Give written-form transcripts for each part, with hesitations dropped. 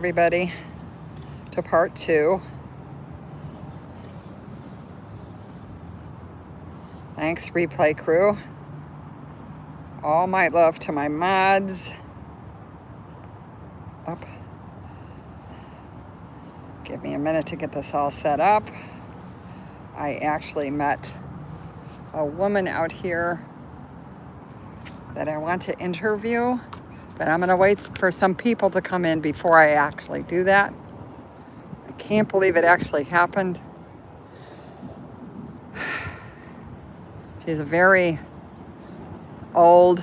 Everybody to part 2. Thanks, replay crew. All my love to my mods. Up. Give me a minute to get this all set up. I actually met a woman out here that I want to interview, but I'm going to wait for some people to come in before I actually do that. I can't believe it actually happened. She's a very old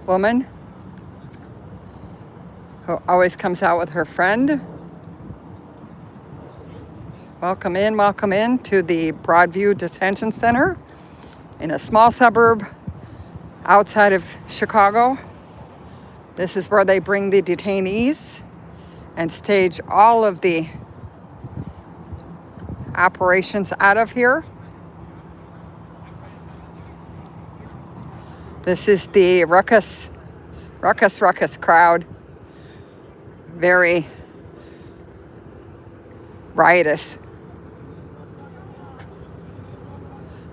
woman who always comes out with her friend. Welcome in to the Broadview Detention Center in a small suburb outside of Chicago. This is where they bring the detainees and stage all of the operations out of here. This is the ruckus crowd. Very riotous.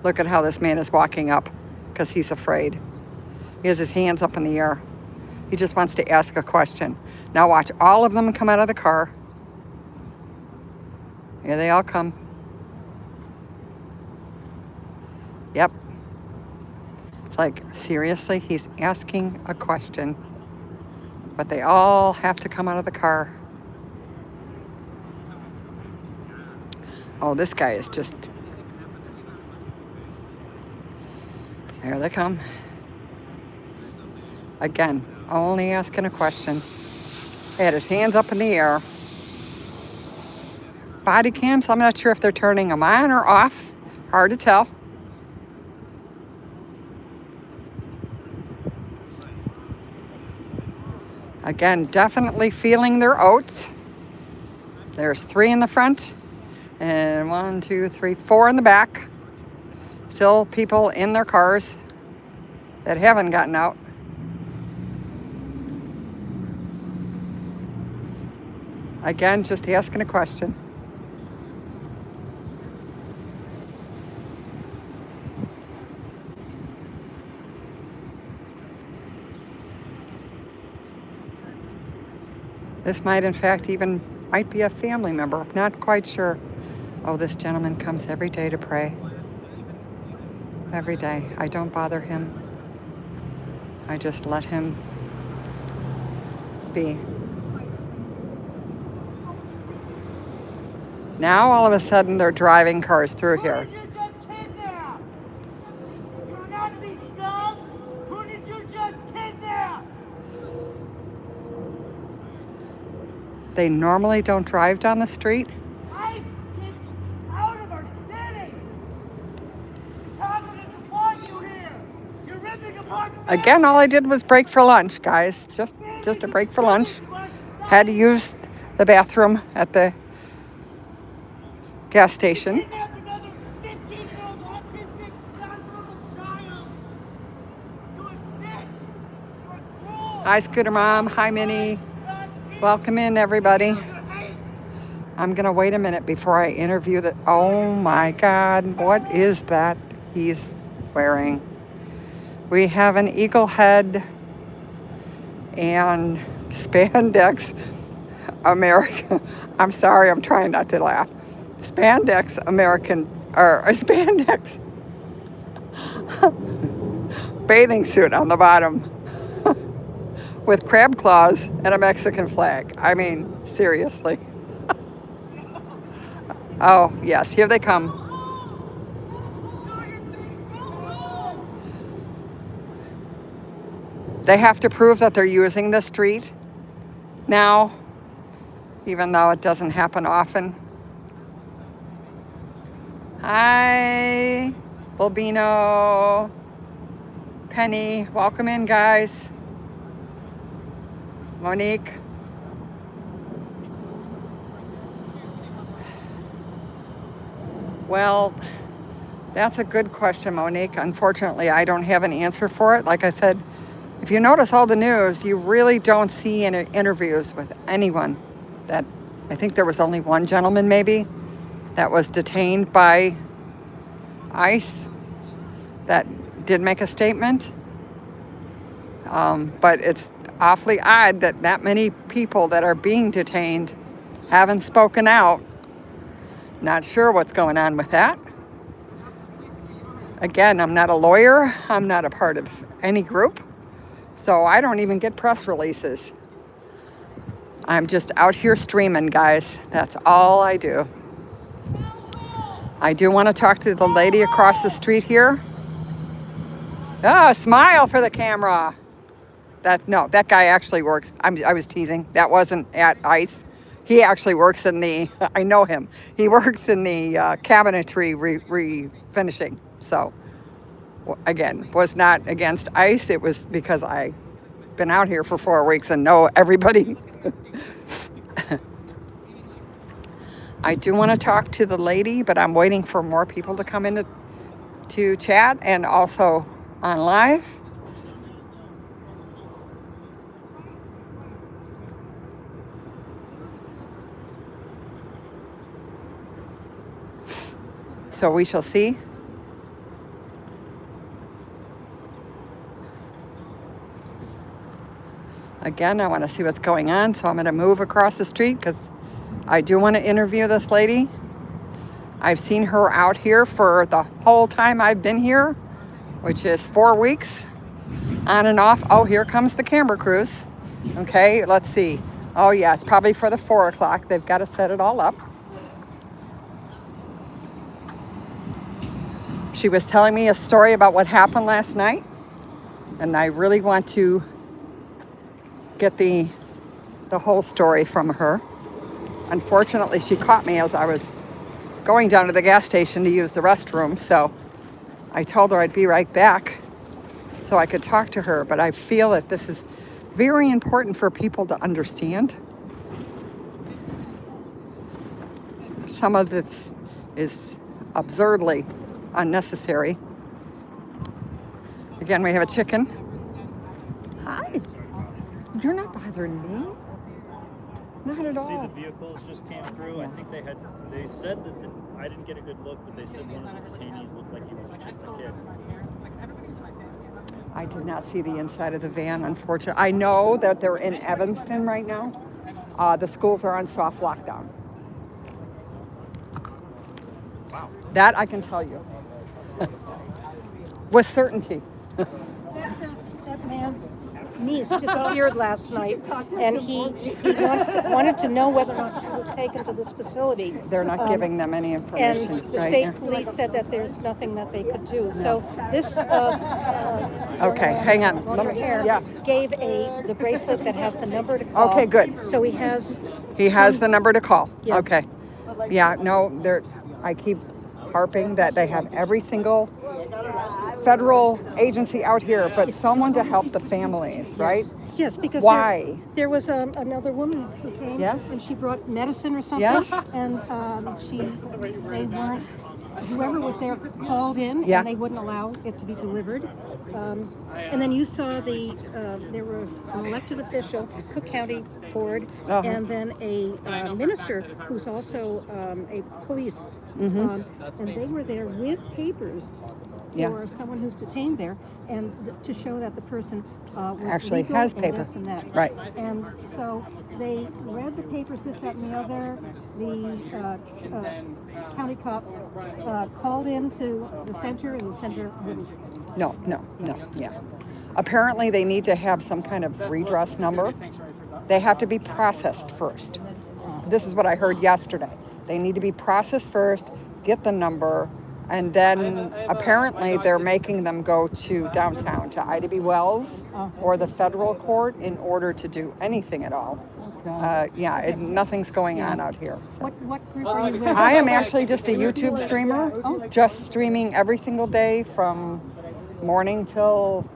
Look at how this man is walking up because he's afraid. He has his hands up in the air. He just wants to ask a question. Now watch all of them come out of the car. Here they all come. Yep. It's like, seriously, he's asking a question. But they all have to come out of the car. Oh, this guy is just... Here they come. Again, only asking a question. He had his hands up in the air. Body cams, I'm not sure if they're turning them on or off. Hard to tell. Again, definitely feeling their oats. There's 3 in the front and 1, 2, 3, 4 in the back. Still people in their cars that haven't gotten out. Again, just asking a question. This might, in fact, might be a family member. Not quite sure. Oh, this gentleman comes every day to pray. Every day. I don't bother him. I just let him be. Now, all of a sudden, they're driving cars through here. Who did you just kidnap? You Nazi scum! Who did you just kidnap? They normally don't drive down the street. ICE, get out of our city! Chicago doesn't want you here! You're ripping apart the Again, all I did was break for lunch, guys. Just a break for lunch. Had to use the bathroom at the gas station. Kidnap another 15-year-old autistic, nonverbal child! You are sick! You are cruel! Hi, Scooter Mom. Hi, Minnie. Welcome in, everybody. I'm going to wait a minute before I interview the... Oh, my God. What is that he's wearing? We have an eagle head and spandex American... I'm sorry, I'm trying not to laugh. Spandex American... Or a spandex bathing suit on the bottom. With crab claws and a Mexican flag. I mean, seriously. Oh, yes, here they come. They have to prove that they're using the street now, even though it doesn't happen often. Hi, Bulbino, Penny, welcome in, guys. Monique. Well, That's a good question, Monique. Unfortunately, I don't have an answer for it. Like I said, if you notice all the news, you really don't see any interviews with anyone. That I think there was only one gentleman maybe that was detained by ICE that did make a statement. But it's awfully odd that that many people that are being detained haven't spoken out. Not sure what's going on with that. Again, I'm not a lawyer. I'm not a part of any group. So I don't even get press releases. I'm just out here streaming, guys. That's all I do. I do want to talk to the lady across the street here. Ah, smile for the camera. That guy actually works. I was teasing. That wasn't at ICE. He actually works in the, I know him. He works in the cabinetry refinishing. So, again, was not against ICE. It was because I've been out here for 4 weeks and know everybody. I do want to talk to the lady, but I'm waiting for more people to come in to chat and also on live. So we shall see. Again, I want to see what's going on, so I'm going to move across the street because I do want to interview this lady. I've seen her out here for the whole time I've been here, which is 4 weeks, on and off. Oh, here comes the camera crews. Okay, let's see. Oh yeah, it's probably for the 4 o'clock. They've got to set it all up. She was telling me a story about what happened last night, and I really want to get the whole story from her. Unfortunately, she caught me as I was going down to the gas station to use the restroom, so I told her I'd be right back so I could talk to her, but I feel that this is very important for people to understand. Some of it is absurdly unnecessary. Again, we have a chicken. Hi. You're not bothering me. Not at all. See, the vehicles just came through. I think they said that I didn't get a good look, but they said one of the detainees looked like he was chasing a kid. I did not see the inside of the van, unfortunately. I know that they're in Evanston right now. The schools are on soft lockdown. Wow. That I can tell you. With certainty. That man's niece disappeared last night, and he wanted to know whether or not she was taken to this facility. They're not giving them any information. And the right? state police said that there's nothing that they could do. So this Okay, hang on. long hair Yeah. gave the bracelet that has the number to call. Okay, good. So he has the number to call. Yeah. Okay. Yeah, no, I keep harping that they have every single federal agency out here, but someone to help the families, right? Yes, because Why? there was another woman who came, Yes. and she brought medicine or something. Yes. And they weren't. Whoever was there called in, Yeah. and they wouldn't allow it to be delivered. And then you saw there was an elected official, Cook County Board, Uh-huh. and then a minister who's also a police. And they were there with papers for Yes. someone who's detained there, and to show that the person was Actually legal has and paper. this and that. Right. And so they read the papers, this, that, and the other. The county cop called into the center, and the center wouldn't. No, yeah. Apparently they need to have some kind of redress number. They have to be processed first. This is what I heard yesterday. They need to be processed first, get the number, and then apparently they're making them go to downtown, to Ida B. Wells or the federal court in order to do anything at all. Nothing's going on out here. What group are you with? I am actually just a YouTube streamer, just streaming every single day from morning till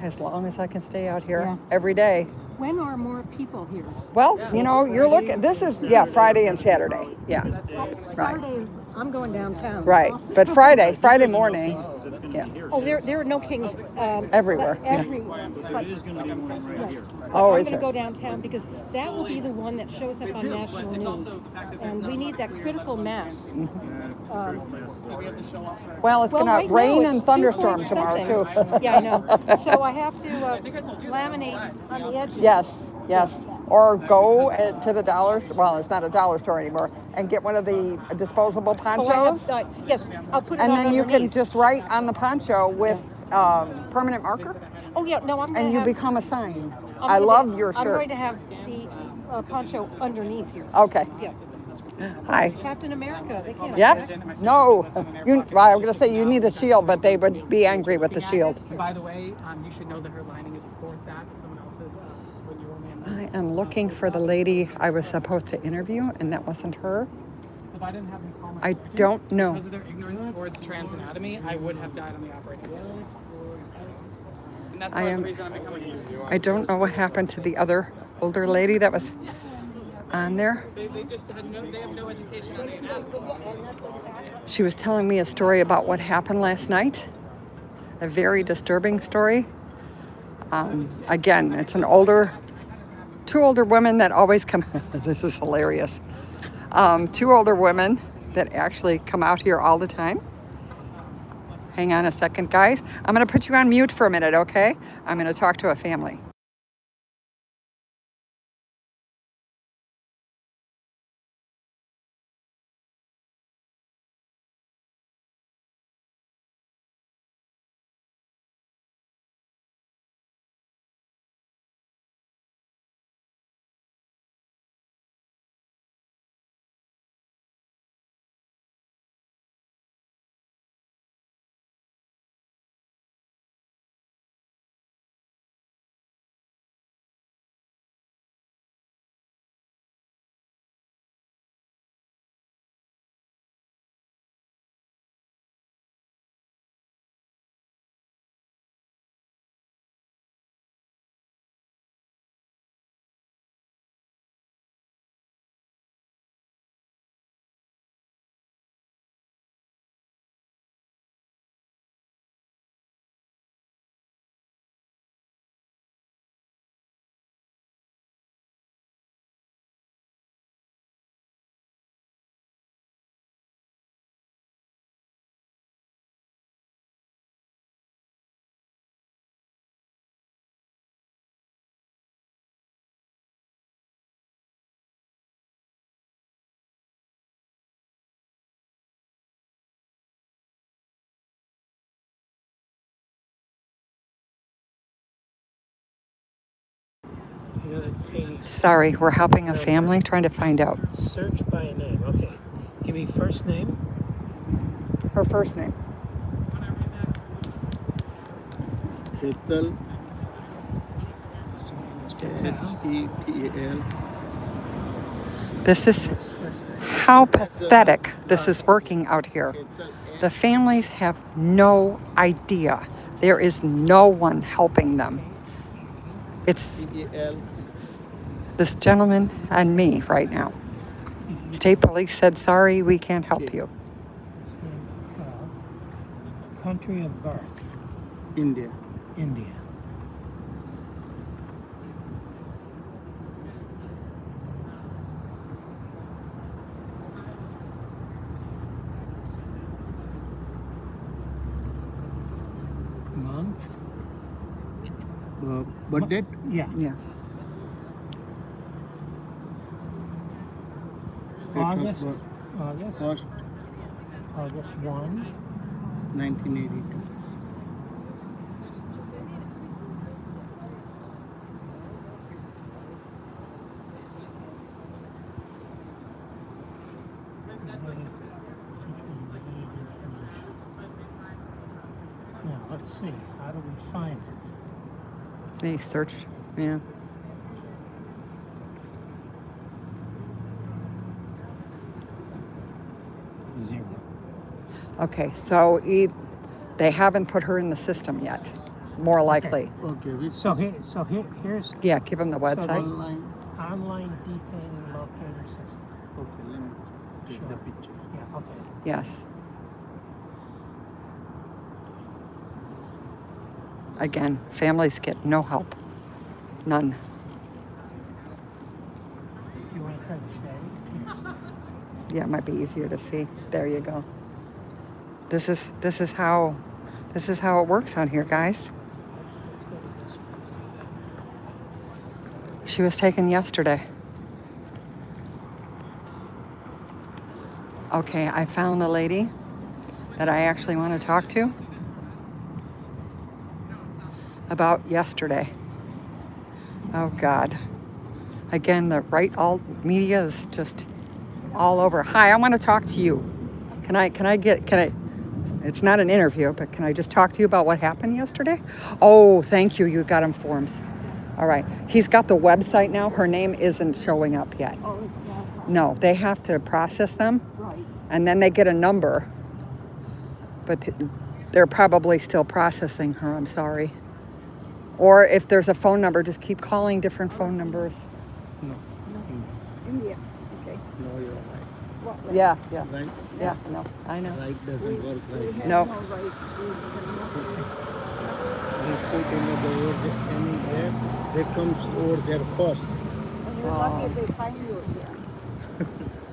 as long as I can stay out here every day. When are more people here? Well, you're looking, this is, Friday and Saturday. Yeah, right. Saturday, I'm going downtown. Right. also. But Friday There's no morning. Kings 'cause that's gonna Yeah. be here. Oh, there are no Kings Everywhere, but yeah. everywhere. But But there is gonna be one right yes. here. Oh, I'm is going to it? go downtown because that will be the one that shows up on national news, and we need that critical mass. Well, it's Well, gonna right now rain it's and 2 thunderstorm point tomorrow something. too. Yeah, I know. So I have to laminate on the edges. Yes. Or go to the dollar. Well, it's not a dollar store anymore, and get one of the disposable Oh, I ponchos. have. Yes, I'll put it And on then you can underneath. just write on the poncho with permanent marker, Oh yeah, no, I'm going and to you have. become a sign. I'm I gonna love be- your I'm shirt. going to have the poncho underneath here. Okay. Yeah. Hi. Captain America. They can't. Yep. No. Well, I was gonna say you need a shield, but they would be angry with the shield. By the way, you should know that her lining is a fourth that if someone else's when you only have. I am looking for the lady I was supposed to interview, and that wasn't her. So if I didn't have them call my I surgeon, don't know. because of their ignorance towards trans anatomy, I would have died on the operating table. And that's I part am- of the reason I'm becoming here. I don't know what happened to the other older lady that was on there. They just had they have no education on the anatomy. She was telling me a story about what happened last night. A very disturbing story. Again, it's two older women that always come. This is hilarious. Two older women that actually come out here all the time. Hang on a second, guys. I'm going to put you on mute for a minute, okay? I'm going to talk to a family. Sorry, we're helping a family trying to find out Search by name. Okay. Give me first name. her first name. Ethel, H-E-T-A-L. This is how pathetic this is working out here. The families have no idea. There is no one helping them. It's T-A-L. this gentleman and me right now. State police said, sorry, we can't help you. First name Patel. Country of birth. India. India. Month. Birth date? Yeah. Yeah. Date of August. birth. August. First, August 1. 1982. Now let's see. How do we find it? They search. Yeah. Zero. Okay, so they haven't put her in the system yet. More likely. Okay, which Here's Yeah, give them the website. online? online detainee locator system. Okay, let me. take the picture. Yeah, okay. Yes. Again, families get no help. None. Do you want to try the shade? Yeah, it might be easier to see. There you go. This is how it works on here, guys. She was taken yesterday. Okay, I found the lady that I actually want to talk to about yesterday. Oh God. Again, the alt media is just all over. Hi, I want to talk to you. Can I it's not an interview, but can I just talk to you about what happened yesterday? Oh, thank you. You got him forms. All right. He's got the website now. Her name isn't showing up yet. Oh, it's not. No, they have to process them Right. and then they get a number. But they're probably still processing her. I'm sorry. Or if there's a phone number, just keep calling different phone numbers. No. India. Okay. No, you're right. What right? Yeah. Right? Yeah, no, I know. Right doesn't work We right. have No. no rights. They put another word anywhere. They comes over there first. And you're lucky if they find you here.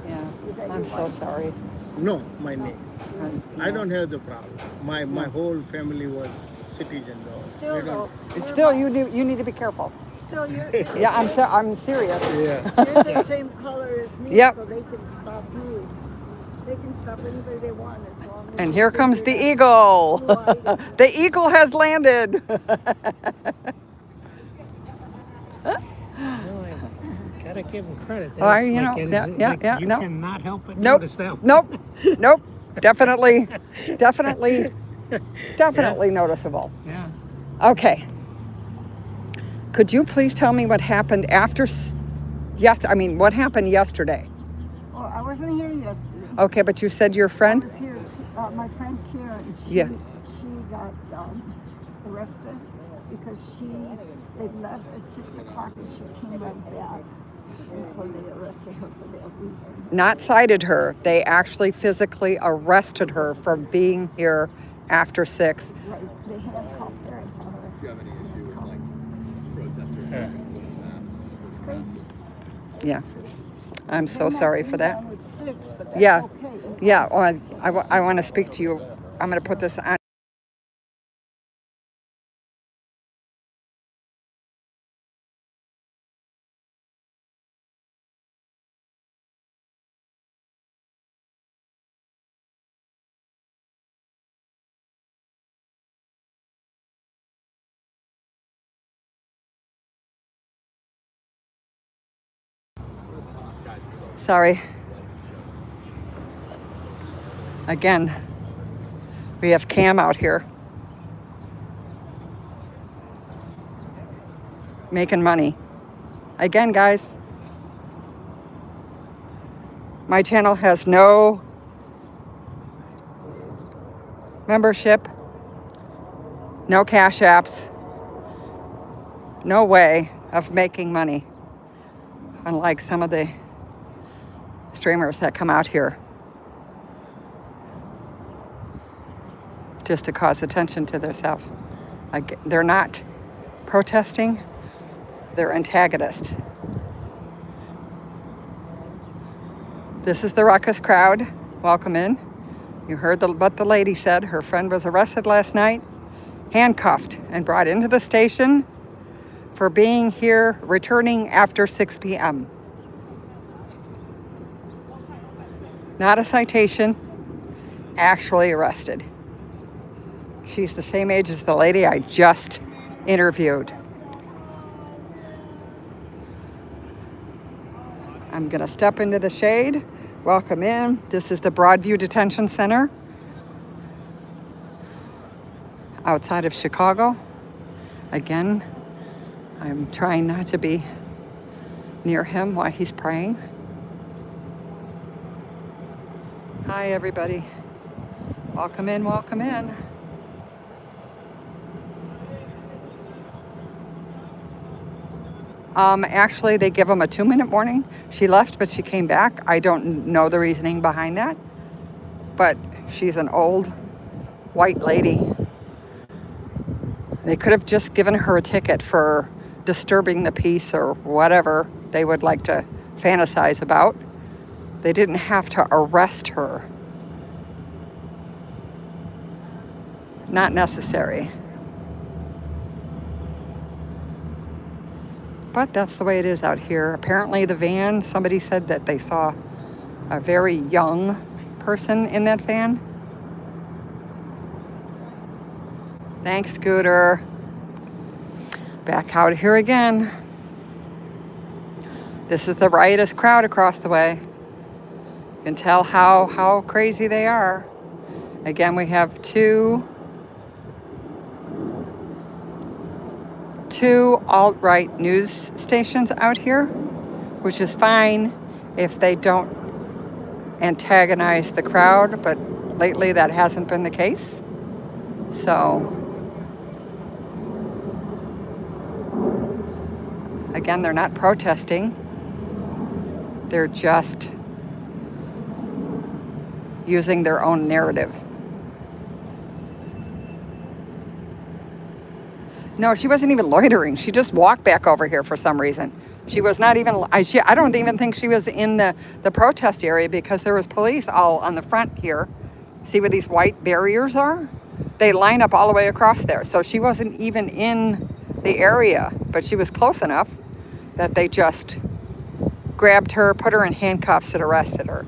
Yeah, Is that I'm your so wife? sorry. No, my niece. I don't have the problem. My No. whole family was citizen though. Still They though. don't- It's still, you need to be careful. Still you're Yeah, I'm serious. Yeah. you're the same color as me, Yep. so they can stop you. They can stop anybody they want as long as And you here figure comes the that eagle. blue eye is- The eagle has landed. Well, I gotta give him credit. Oh, That's you know, it is- yeah, you no. cannot help but Nope. notice that. Nope. Nope. Definitely noticeable. Yeah. Okay. Could you please tell me what happened after what happened yesterday? Oh, I wasn't here yesterday. Okay, but you said your I friend? was here too. My friend Karen, she Yeah. got arrested because they left at 6 o'clock and she came right back. And so they arrested her for that reason. Not cited her. They actually physically arrested her for being here after 6. Right, they handcuffed her. I saw her. Do you have any issue with like protesters? Yeah. It's crazy. Yeah. I'm so They might sorry be for that. down with sticks, but that's Yeah. okay. Yeah, well, I want to speak to you. I'm going to put this on. Sorry. Again, we have Cam out here making money. Again, guys, my channel has no membership, no cash apps, no way of making money, unlike some of the streamers that come out here just to cause attention to themselves. They're not protesting, they're antagonists. This is the ruckus crowd. Welcome in. You heard what the lady said. Her friend was arrested last night, handcuffed, and brought into the station for being here, returning after 6 p.m. Not a citation, actually arrested. She's the same age as the lady I just interviewed. I'm gonna step into the shade. Welcome in. This is the Broadview Detention Center outside of Chicago. Again, I'm trying not to be near him while he's praying. Hi, everybody. Welcome in, welcome in. Actually, they give them a 2-minute warning. She left, but she came back. I don't know the reasoning behind that, but she's an old white lady. They could have just given her a ticket for disturbing the peace or whatever they would like to fantasize about. They didn't have to arrest her. Not necessary. But that's the way it is out here. Apparently the van, somebody said that they saw a very young person in that van. Thanks, Scooter. Back out here again. This is the riotous crowd across the way. You can tell how crazy they are. Again, we have two alt-right news stations out here, which is fine if they don't antagonize the crowd, but lately that hasn't been the case. So, again, they're not protesting. They're just using their own narrative. No, she wasn't even loitering. She just walked back over here for some reason. She was not even, I don't even think she was in the protest area because there was police all on the front here. See where these white barriers are? They line up all the way across there. So she wasn't even in the area, but she was close enough that they just grabbed her, put her in handcuffs, and arrested her.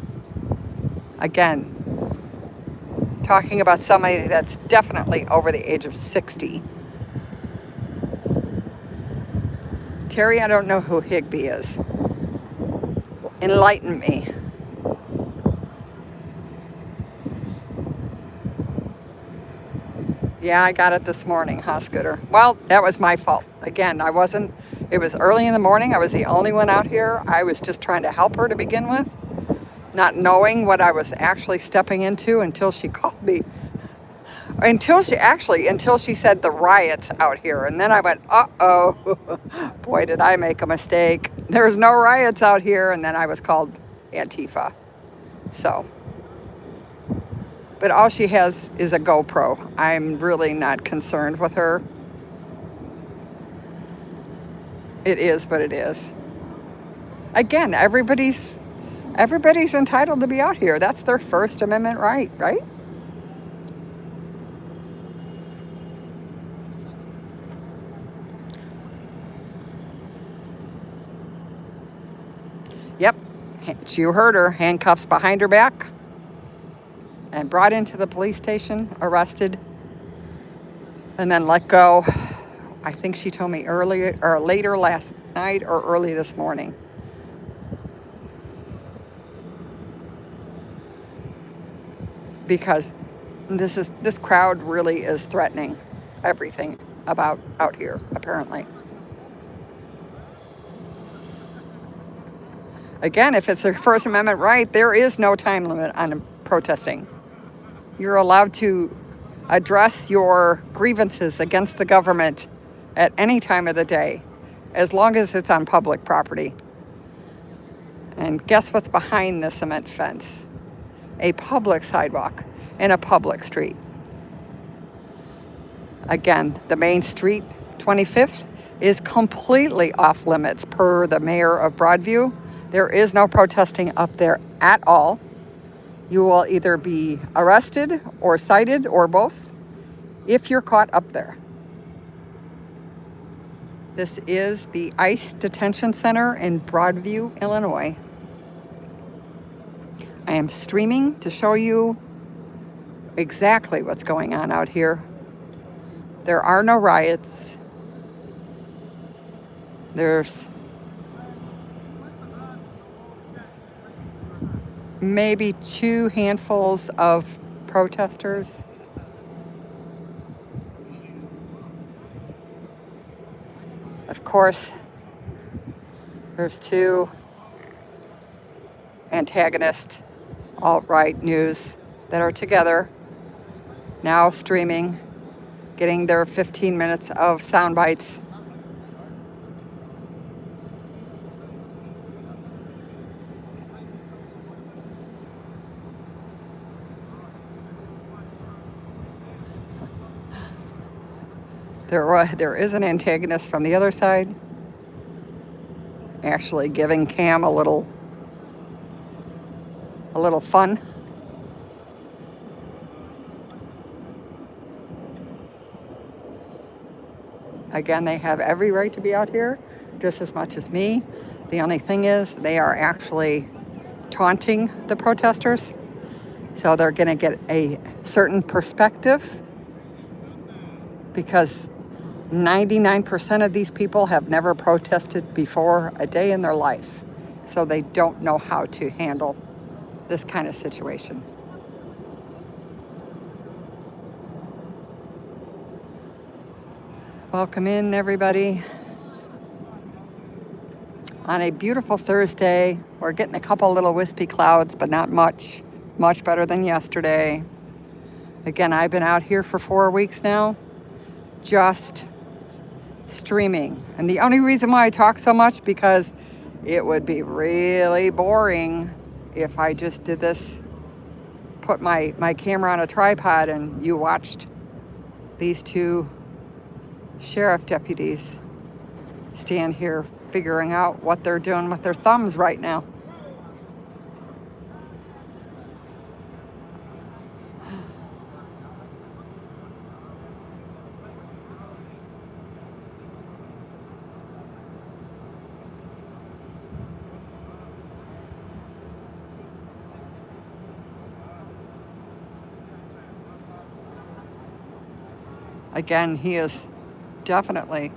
Again, talking about somebody that's definitely over the age of 60. Terry, I don't know who Higby is. Enlighten me. Yeah, I got it this morning, huh, Scooter? Well, that was my fault. Again, it was early in the morning. I was the only one out here. I was just trying to help her to begin with, not knowing what I was actually stepping into until she called me. Until she said the riots out here. And then I went, uh-oh, boy, did I make a mistake. There's no riots out here. And then I was called Antifa. So, but all she has is a GoPro. I'm really not concerned with her. It is what it is. Again, everybody's entitled to be out here. That's their First Amendment right, right? Yep, you heard her. Handcuffs behind her back and brought into the police station, arrested, and then let go. I think she told me earlier or later last night or early this morning. Because this crowd really is threatening everything about out here, apparently. Again, if it's their First Amendment right, there is no time limit on protesting. You're allowed to address your grievances against the government at any time of the day, as long as it's on public property. And guess what's behind the cement fence? A public sidewalk in a public street. Again, the main street, 25th, is completely off limits per the mayor of Broadview. There is no protesting up there at all. You will either be arrested or cited or both if you're caught up there. This is the ICE Detention Center in Broadview, Illinois. I am streaming to show you exactly what's going on out here. There are no riots. There's maybe 2 handfuls of protesters. Of course, there's 2 antagonist alt-right news that are together, now streaming, getting their 15 minutes of sound bites. There is an antagonist from the other side, actually giving Cam a little fun. Again, they have every right to be out here just as much as me. The only thing is they are actually taunting the protesters. So they're going to get a certain perspective because 99% of these people have never protested before a day in their life. So they don't know how to handle this kind of situation. Welcome in, everybody. On a beautiful Thursday, we're getting a couple little wispy clouds, but not much. Much better than yesterday. Again, I've been out here for 4 weeks now, just streaming. And the only reason why I talk so much, because it would be really boring if I just did this, put my camera on a tripod and you watched these two sheriff deputies stand here figuring out what they're doing with their thumbs right now. Again, he is definitely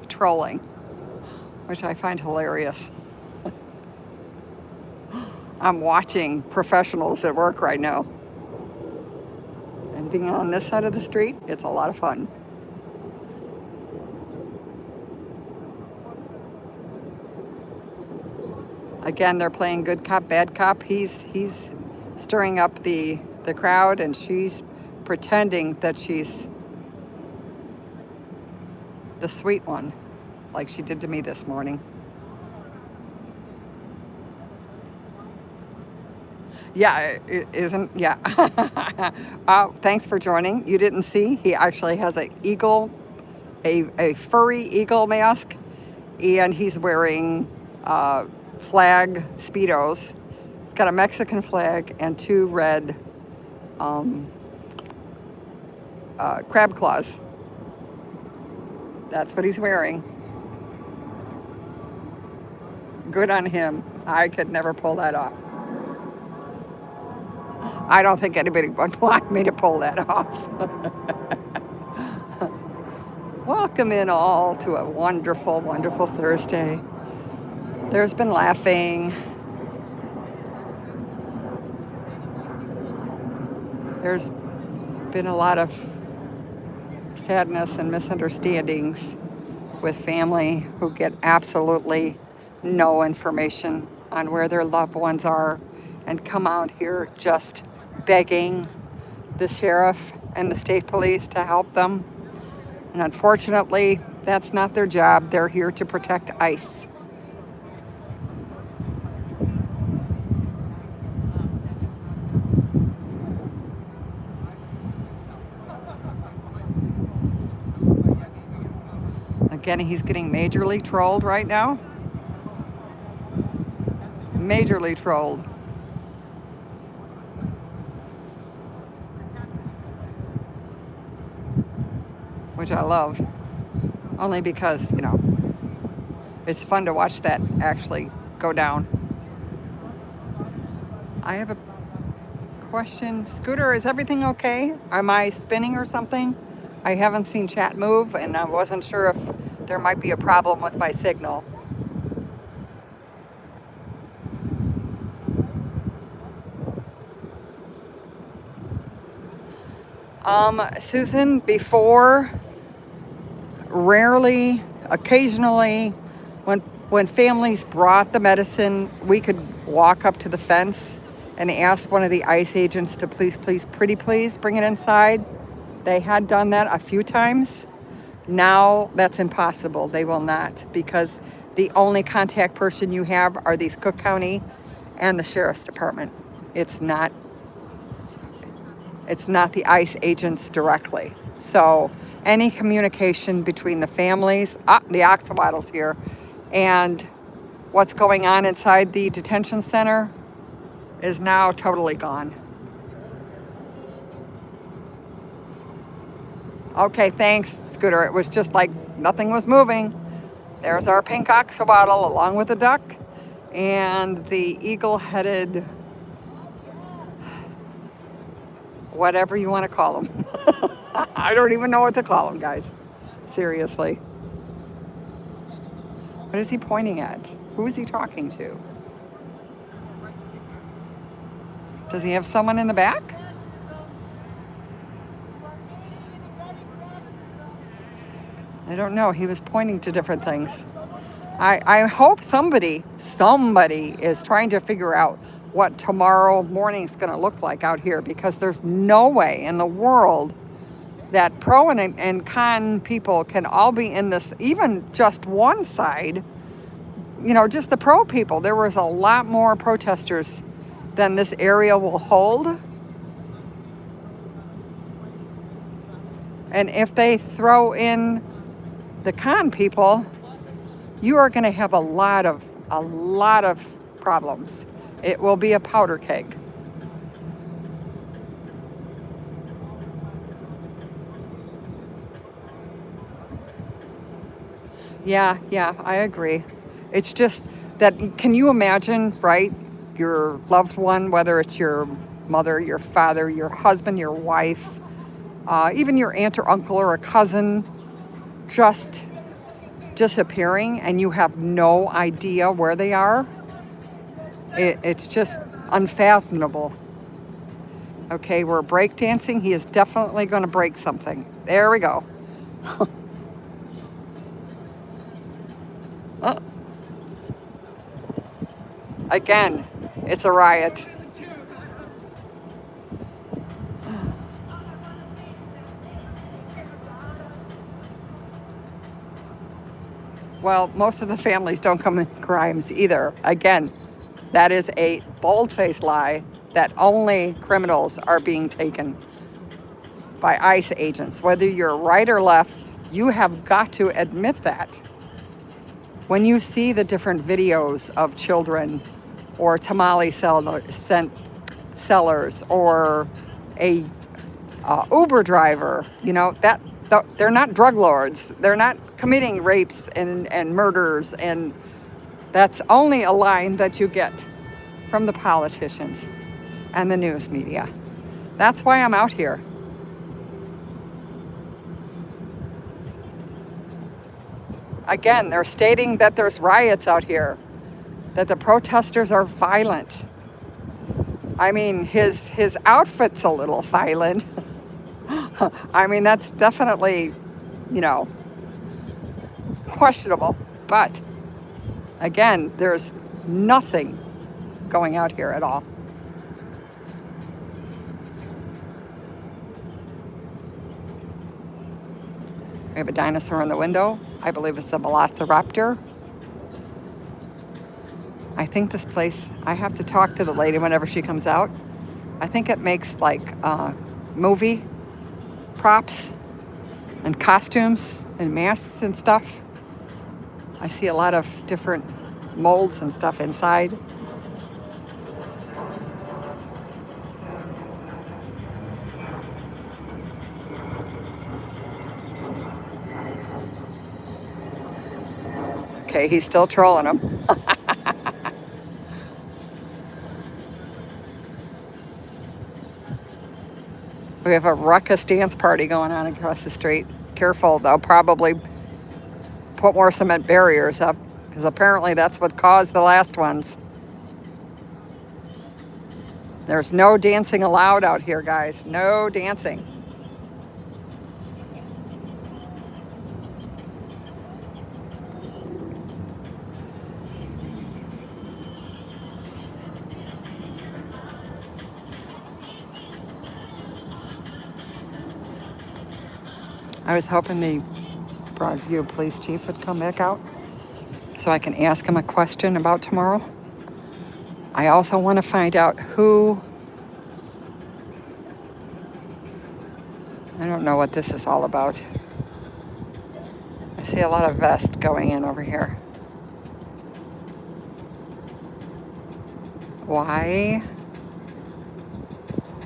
trolling, which I find hilarious. I'm watching professionals at work right now. And being on this side of the street, it's a lot of fun. Again, they're playing good cop, bad cop. He's stirring up the crowd, and she's pretending that she's the sweet one, like she did to me this morning. Yeah, it isn't, yeah. Thanks for joining. You didn't see, he actually has a furry eagle mask, and he's wearing flag Speedos. It's got a Mexican flag and 2 red crab claws. That's what he's wearing. Good on him. I could never pull that off. I don't think anybody would want me to pull that off. Welcome in all to a wonderful, wonderful Thursday. There's been laughing. There's been a lot of sadness and misunderstandings with family who get absolutely no information on where their loved ones are and come out here just begging the sheriff and the state police to help them. And unfortunately, that's not their job. They're here to protect ICE. Again, he's getting majorly trolled right now. Majorly trolled. Which I love. Only because, you know, it's fun to watch that actually go down. I have a question. Scooter, is everything okay? Am I spinning or something? I haven't seen chat move, and I wasn't sure if there might be a problem with my signal. Susan, before, rarely, occasionally, when families brought the medicine, we could walk up to the fence and ask one of the ICE agents to please bring it inside. They had done that a few times. Now that's impossible. They will not, because the only contact person you have are these Cook County and the Sheriff's Department. It's not the ICE agents directly. So any communication between the families, the axolotls here, and what's going on inside the detention center is now totally gone. Okay, thanks, Scooter. It was just like nothing was moving. There's our pink axolotl along with the duck and the eagle-headed, whatever you want to call them. I don't even know what to call them, guys. Seriously. What is he pointing at? Who is he talking to? Does he have someone in the back? I don't know. He was pointing to different things. I hope somebody is trying to figure out what tomorrow morning is going to look like out here, because there's no way in the world that pro and con people can all be in this, even just one side, you know, just the pro people. There was a lot more protesters than this area will hold. And if they throw in the con people, you are going to have a lot of problems. It will be a powder keg. Yeah, I agree. It's just that, can you imagine, right? Your loved one, whether it's your mother, your father, your husband, your wife, even your aunt or uncle or a cousin, just disappearing, and you have no idea where they are. It's just unfathomable. Okay, we're breakdancing. He is definitely going to break something. There we go. Again, it's a riot. Well, most of the families don't commit crimes either. Again, that is a bold-faced lie that only criminals are being taken by ICE agents. Whether you're right or left, you have got to admit that. When you see the different videos of children or tamale sellers or a Uber driver, you know, that they're not drug lords. They're not committing rapes and murders, and that's only a line that you get from the politicians and the news media. That's why I'm out here. Again, they're stating that there's riots out here, that the protesters are violent. I mean, his outfit's a little violent. I mean, that's definitely, you know, questionable. But again, there's nothing going out here at all. We have a dinosaur in the window. I believe it's a velociraptor. I think this place, I have to talk to the lady whenever she comes out. I think it makes like movie props and costumes and masks and stuff. I see a lot of different molds and stuff inside. Okay, he's still trolling them. We have a ruckus dance party going on across the street. Careful, they'll probably put more cement barriers up, because apparently that's what caused the last ones. There's no dancing allowed out here, guys. No dancing. I was hoping the Broadview police chief would come back out so I can ask him a question about tomorrow. I also want to find out who, I don't don't know what this is all about. I see a lot of vest going in over here. Why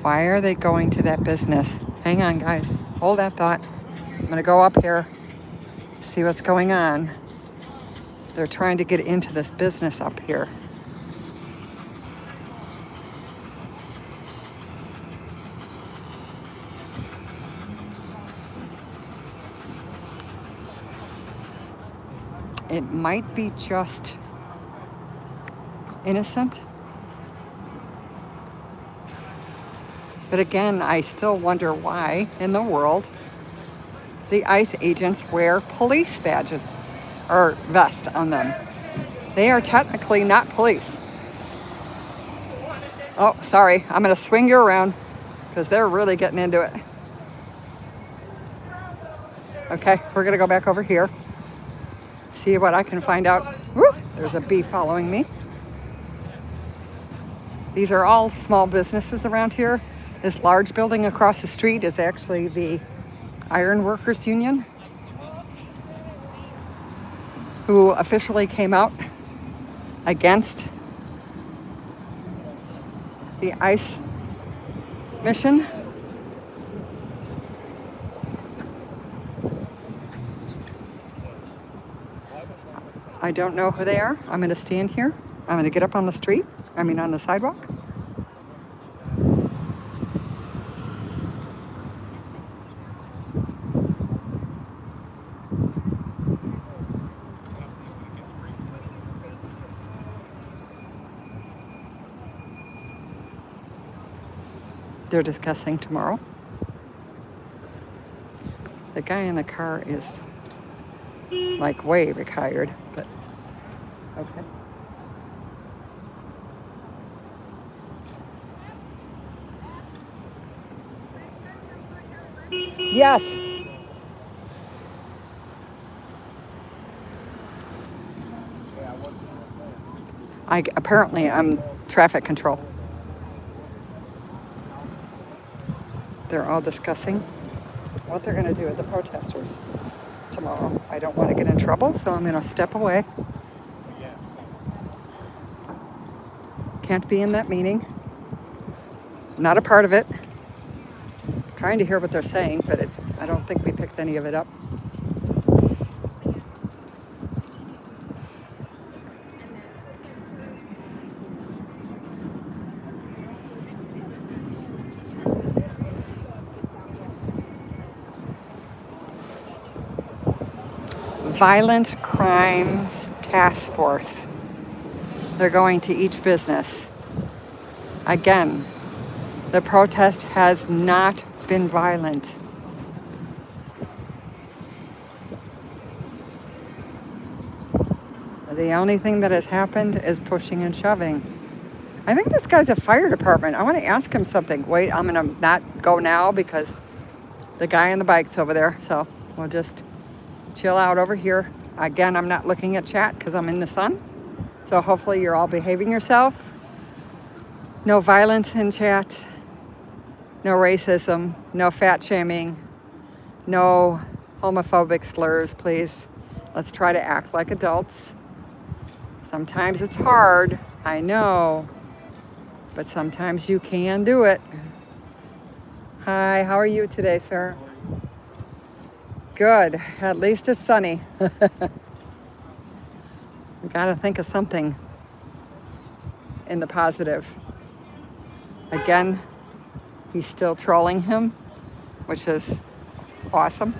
are they going to that business? Hang on, guys. Hold that thought. I'm going to go up here, see what's going on. They're trying to get into this business up here. It might be just innocent. But again, I still wonder why in the world the ICE agents wear police badges or vests on them. They are technically not police. Oh, sorry. I'm going to swing you around because they're really getting into it. Okay, we're going to go back over here. See what I can find out. Woo, there's a bee following me. These are all small businesses around here. This large building across the street is actually the Iron Workers Union, who officially came out against the ICE mission. I don't know who they are. I'm going to stand here. I'm going to get up on the street. On the sidewalk. They're discussing tomorrow. The guy in the car is like way retired, but okay. Yes. Apparently I'm traffic control. They're all discussing what they're going to do with the protesters tomorrow. I don't want to get in trouble, so I'm going to step away. Can't be in that meeting. Not a part of it. Trying to hear what they're saying, but I don't think we picked any of it up. Violent Crimes Task Force. They're going to each business. Again, the protest has not been violent. The only thing that has happened is pushing and shoving. I think this guy's a fire department. I want to ask him something. Wait, I'm going to not go now because the guy on the bike's over there. So we'll just chill out over here. Again, I'm not looking at chat because I'm in the sun. So hopefully you're all behaving yourself. No violence in chat. No racism. No fat shaming. No homophobic slurs, please. Let's try to act like adults. Sometimes it's hard, I know, but sometimes you can do it. Hi, how are you today, sir? Good, at least it's sunny. We gotta think of something in the positive. Again, he's still trolling him, which is awesome.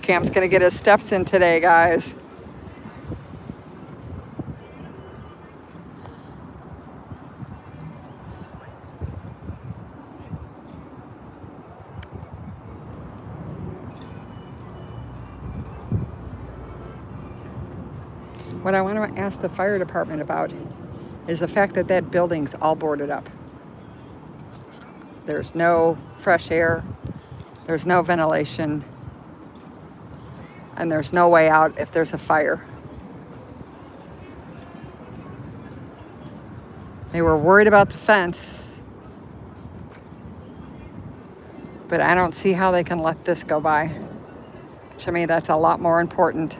Cam's gonna get his steps in today, guys. What I want to ask the fire department about is the fact that that building's all boarded up. There's no fresh air, there's no ventilation, and there's no way out if there's a fire. They were worried about the fence, But I don't see how they can let this go by. To me, that's a lot more important.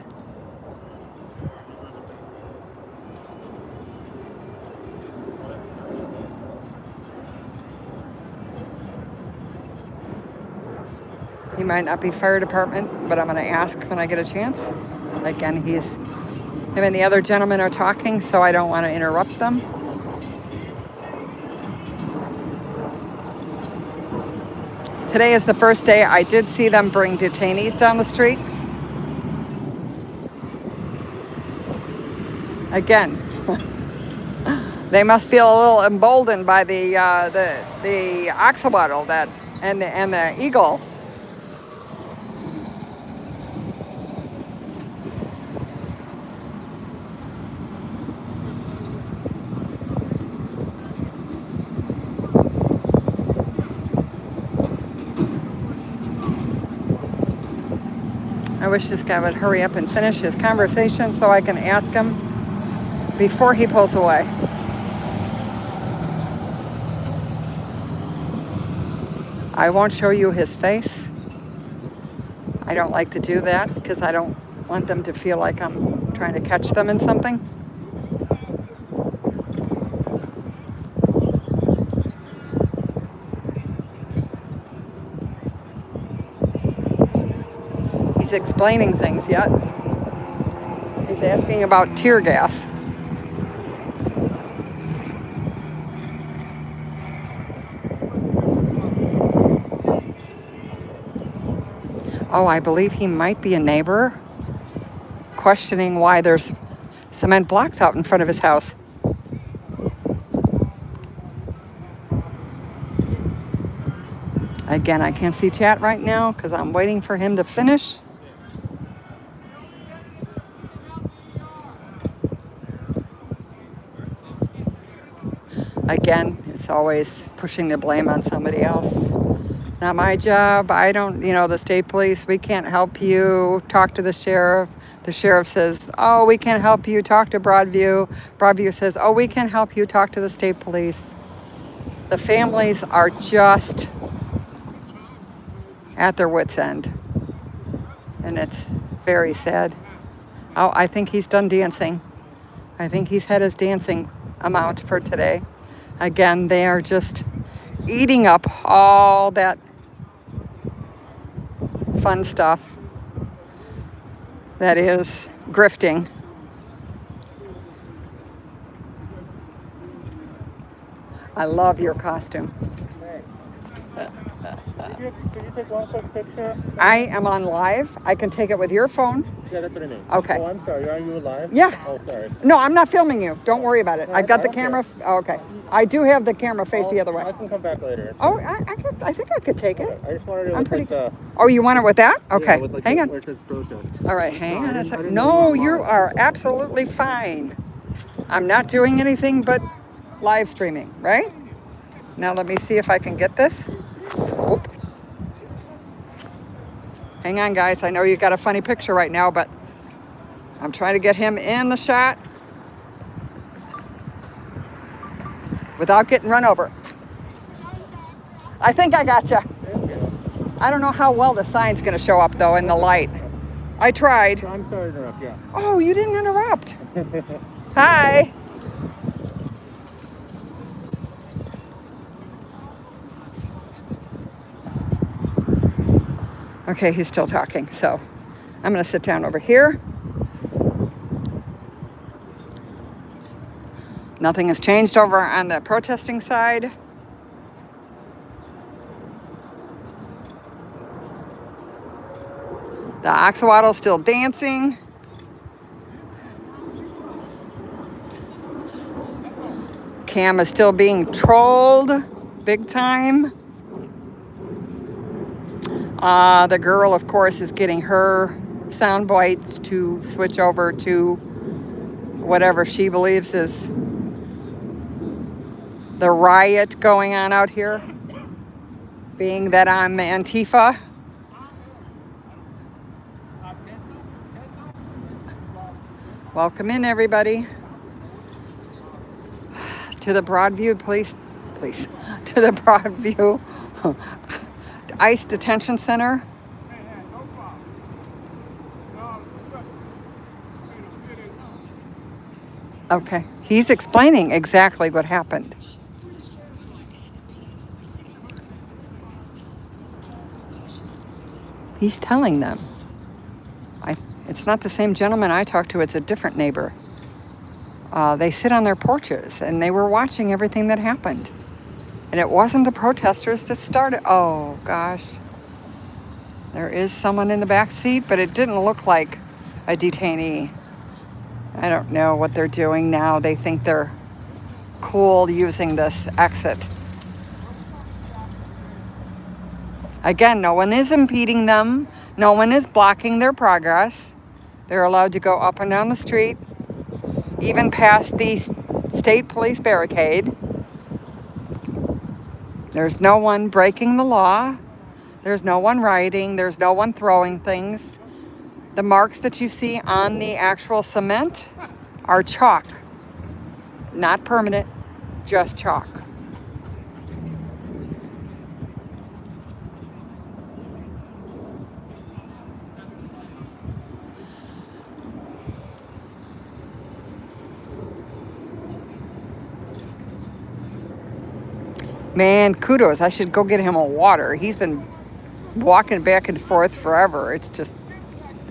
He might not be fire department, but I'm going to ask when I get a chance. Again, him and the other gentleman are talking, so I don't want to interrupt them. Today is the first day I did see them bring detainees down the street. Again, they must feel a little emboldened by the axolotl and the eagle. I wish this guy would hurry up and finish his conversation so I can ask him before he pulls away. I won't show you his face. I don't like to do that because I don't want them to feel like I'm trying to catch them in something. He's explaining things yet. He's asking about tear gas. Oh, I believe he might be a neighbor questioning why there's cement blocks out in front of his house. Again, I can't see chat right now because I'm waiting for him to finish. Again, it's always pushing the blame on somebody else. It's not my job. I don't, the state police, we can't help you. Talk to the sheriff. The sheriff says, oh, we can't help you. Talk to Broadview. Broadview says, oh, we can help you. Talk to the state police. The families are just at their wits' end. And it's very sad. Oh, I think he's done dancing. I think he's had his dancing amount for today. Again, they are just eating up all that fun stuff that is grifting. I love your costume. Could you take one quick picture? I am on live. I can take it with your phone. Yeah, that's what I mean. Okay. Oh, I'm sorry. Are you live? Yeah. Oh, sorry. No, I'm not filming you. Don't worry about it. I've got the camera. Oh, okay. I do have the camera face the other way. I can come back later. Oh, I think I could take it. I just wanted to I'm look pretty. at Oh, you want it with that? Okay. with like Hang the, on. where it says protest. All right. Hang on a I second. didn't know No, you were you live. are absolutely fine. I'm not doing anything but live streaming, right? Now let me see if I can get this. Oop. Hang on, guys. I know you got a funny picture right now, but I'm trying to get him in the shot without getting run over. I think I got you. I don't know how well the sign's going to show up, though, in the light. I tried. I'm sorry to interrupt. Yeah. Oh, you didn't interrupt. Hi. Okay, he's still talking, so I'm going to sit down over here. Nothing has changed over on the protesting side. The axolotl still dancing. Cam is still being trolled big time. The girl, of course, is getting her sound bites to switch over to whatever she believes is the riot going on out here, being that I'm Antifa. Welcome in, everybody, to the Broadview to the Broadview. ICE detention center. Okay, he's explaining exactly what happened. He's telling them. It's not the same gentleman I talked to, it's a different neighbor. They sit on their porches and they were watching everything that happened. And it wasn't the protesters that started. Oh, gosh. There is someone in the back seat, but it didn't look like a detainee. I don't know what they're doing now. They think they're cool using this exit. Again, no one is impeding them. No one is blocking their progress. They're allowed to go up and down the street, even past the state police barricade. There's no one breaking the law. There's no one rioting. There's no one throwing things. The marks that you see on the actual cement are chalk. Not permanent, just chalk. Man, kudos. I should go get him a water. He's been walking back and forth forever. It's just,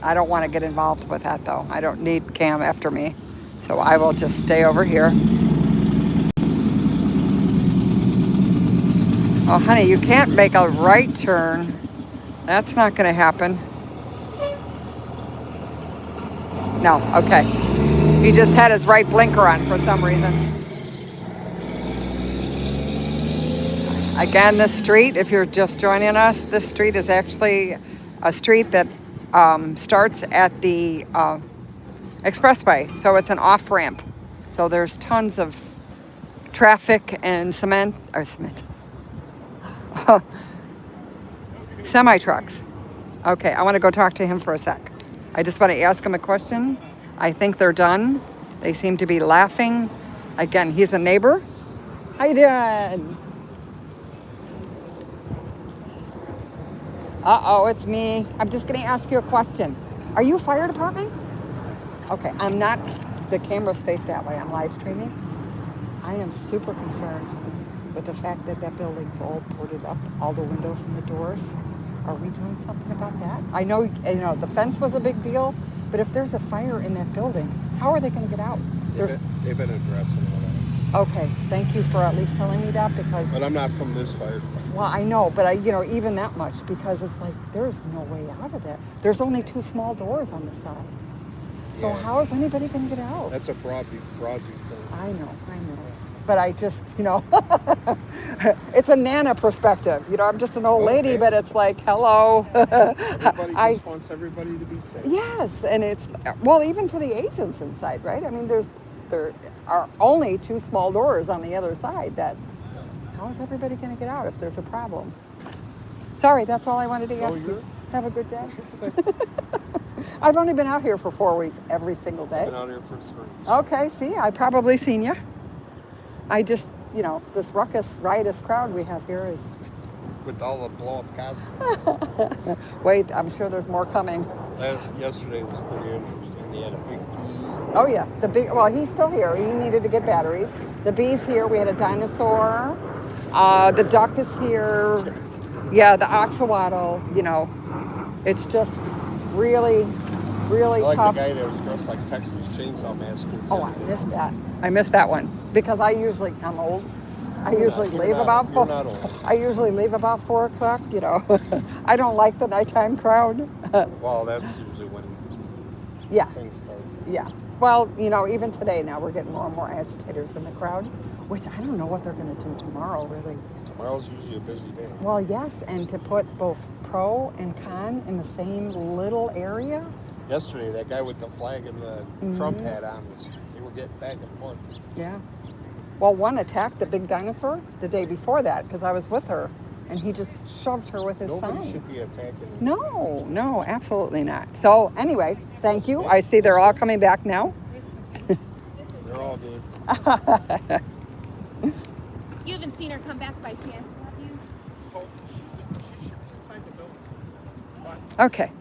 I don't want to get involved with that though. I don't need Cam after me. So I will just stay over here. Oh, honey, you can't make a right turn. That's not going to happen. No, okay. He just had his right blinker on for some reason. Again, this street, if you're just joining us, this street is actually a street that starts at the expressway. So it's an off-ramp. So there's tons of traffic and semi-trucks. Okay, I want to go talk to him for a sec. I just want to ask him a question. I think they're done. They seem to be laughing. Again, he's a neighbor. How you doing? Uh-oh, it's me. I'm just going to ask you a question. Are you fire department? Okay, I'm not. The camera's faced that way. I'm live streaming. I am super concerned with the fact that that building's all boarded up, all the windows and the doors. Are we doing something about that? I know, the fence was a big deal, but if there's a fire in that building, how are they going to get out? They've been addressing it. Okay, thank you for at least telling me that because... But I'm not from this fire department. Well, I know, but even that much because it's like there's no way out of that. There's only two small doors on the side. So Yeah. how is anybody going to get out? That's a Broadview thing. I know. But I just, it's a Nana perspective. I'm just an old lady, but it's like, hello. Everybody just wants everybody to be safe. Yes, and it's, well, even for the agents inside, right? I mean, there are only two small doors on the other side that, how is everybody going to get out if there's a problem? Sorry, that's all I wanted to ask you. Have a good day. I've only been out here for 4 weeks every single day. I've been out here for 3. Okay, see, I probably seen you. I just, this riotous crowd we have here is... With all the blow-up costumes. Wait, I'm sure there's more coming. Yesterday was pretty interesting. They had a big bee. Oh yeah, well, he's still here. He needed to get batteries. The bee's here. We had a dinosaur. The duck is here. Yeah, the oxawaddle. It's just really, really I like tough. the guy that was dressed like Texas Chainsaw Massacre. Oh, I missed that. I missed that one because I'm old. I usually leave about 4. You're not old. I usually leave about 4 o'clock. I don't like the nighttime crowd. Well, that's usually when things start. Yeah. Well, even today now we're getting more and more agitators in the crowd, which I don't know what they're going to do tomorrow, really. Tomorrow's usually a busy day. Well, yes, and to put both pro and con in the same little area. Yesterday, that guy with the flag and the Trump hat on, they were getting back and forth. Yeah. Well, one attacked the big dinosaur the day before that because I was with her, and he just shoved her with his sign. Nobody should be attacking. No, absolutely not. So anyway, thank you. I see they're all coming back now. They're all good. You haven't seen her come back by chance, have you? So she should be Okay.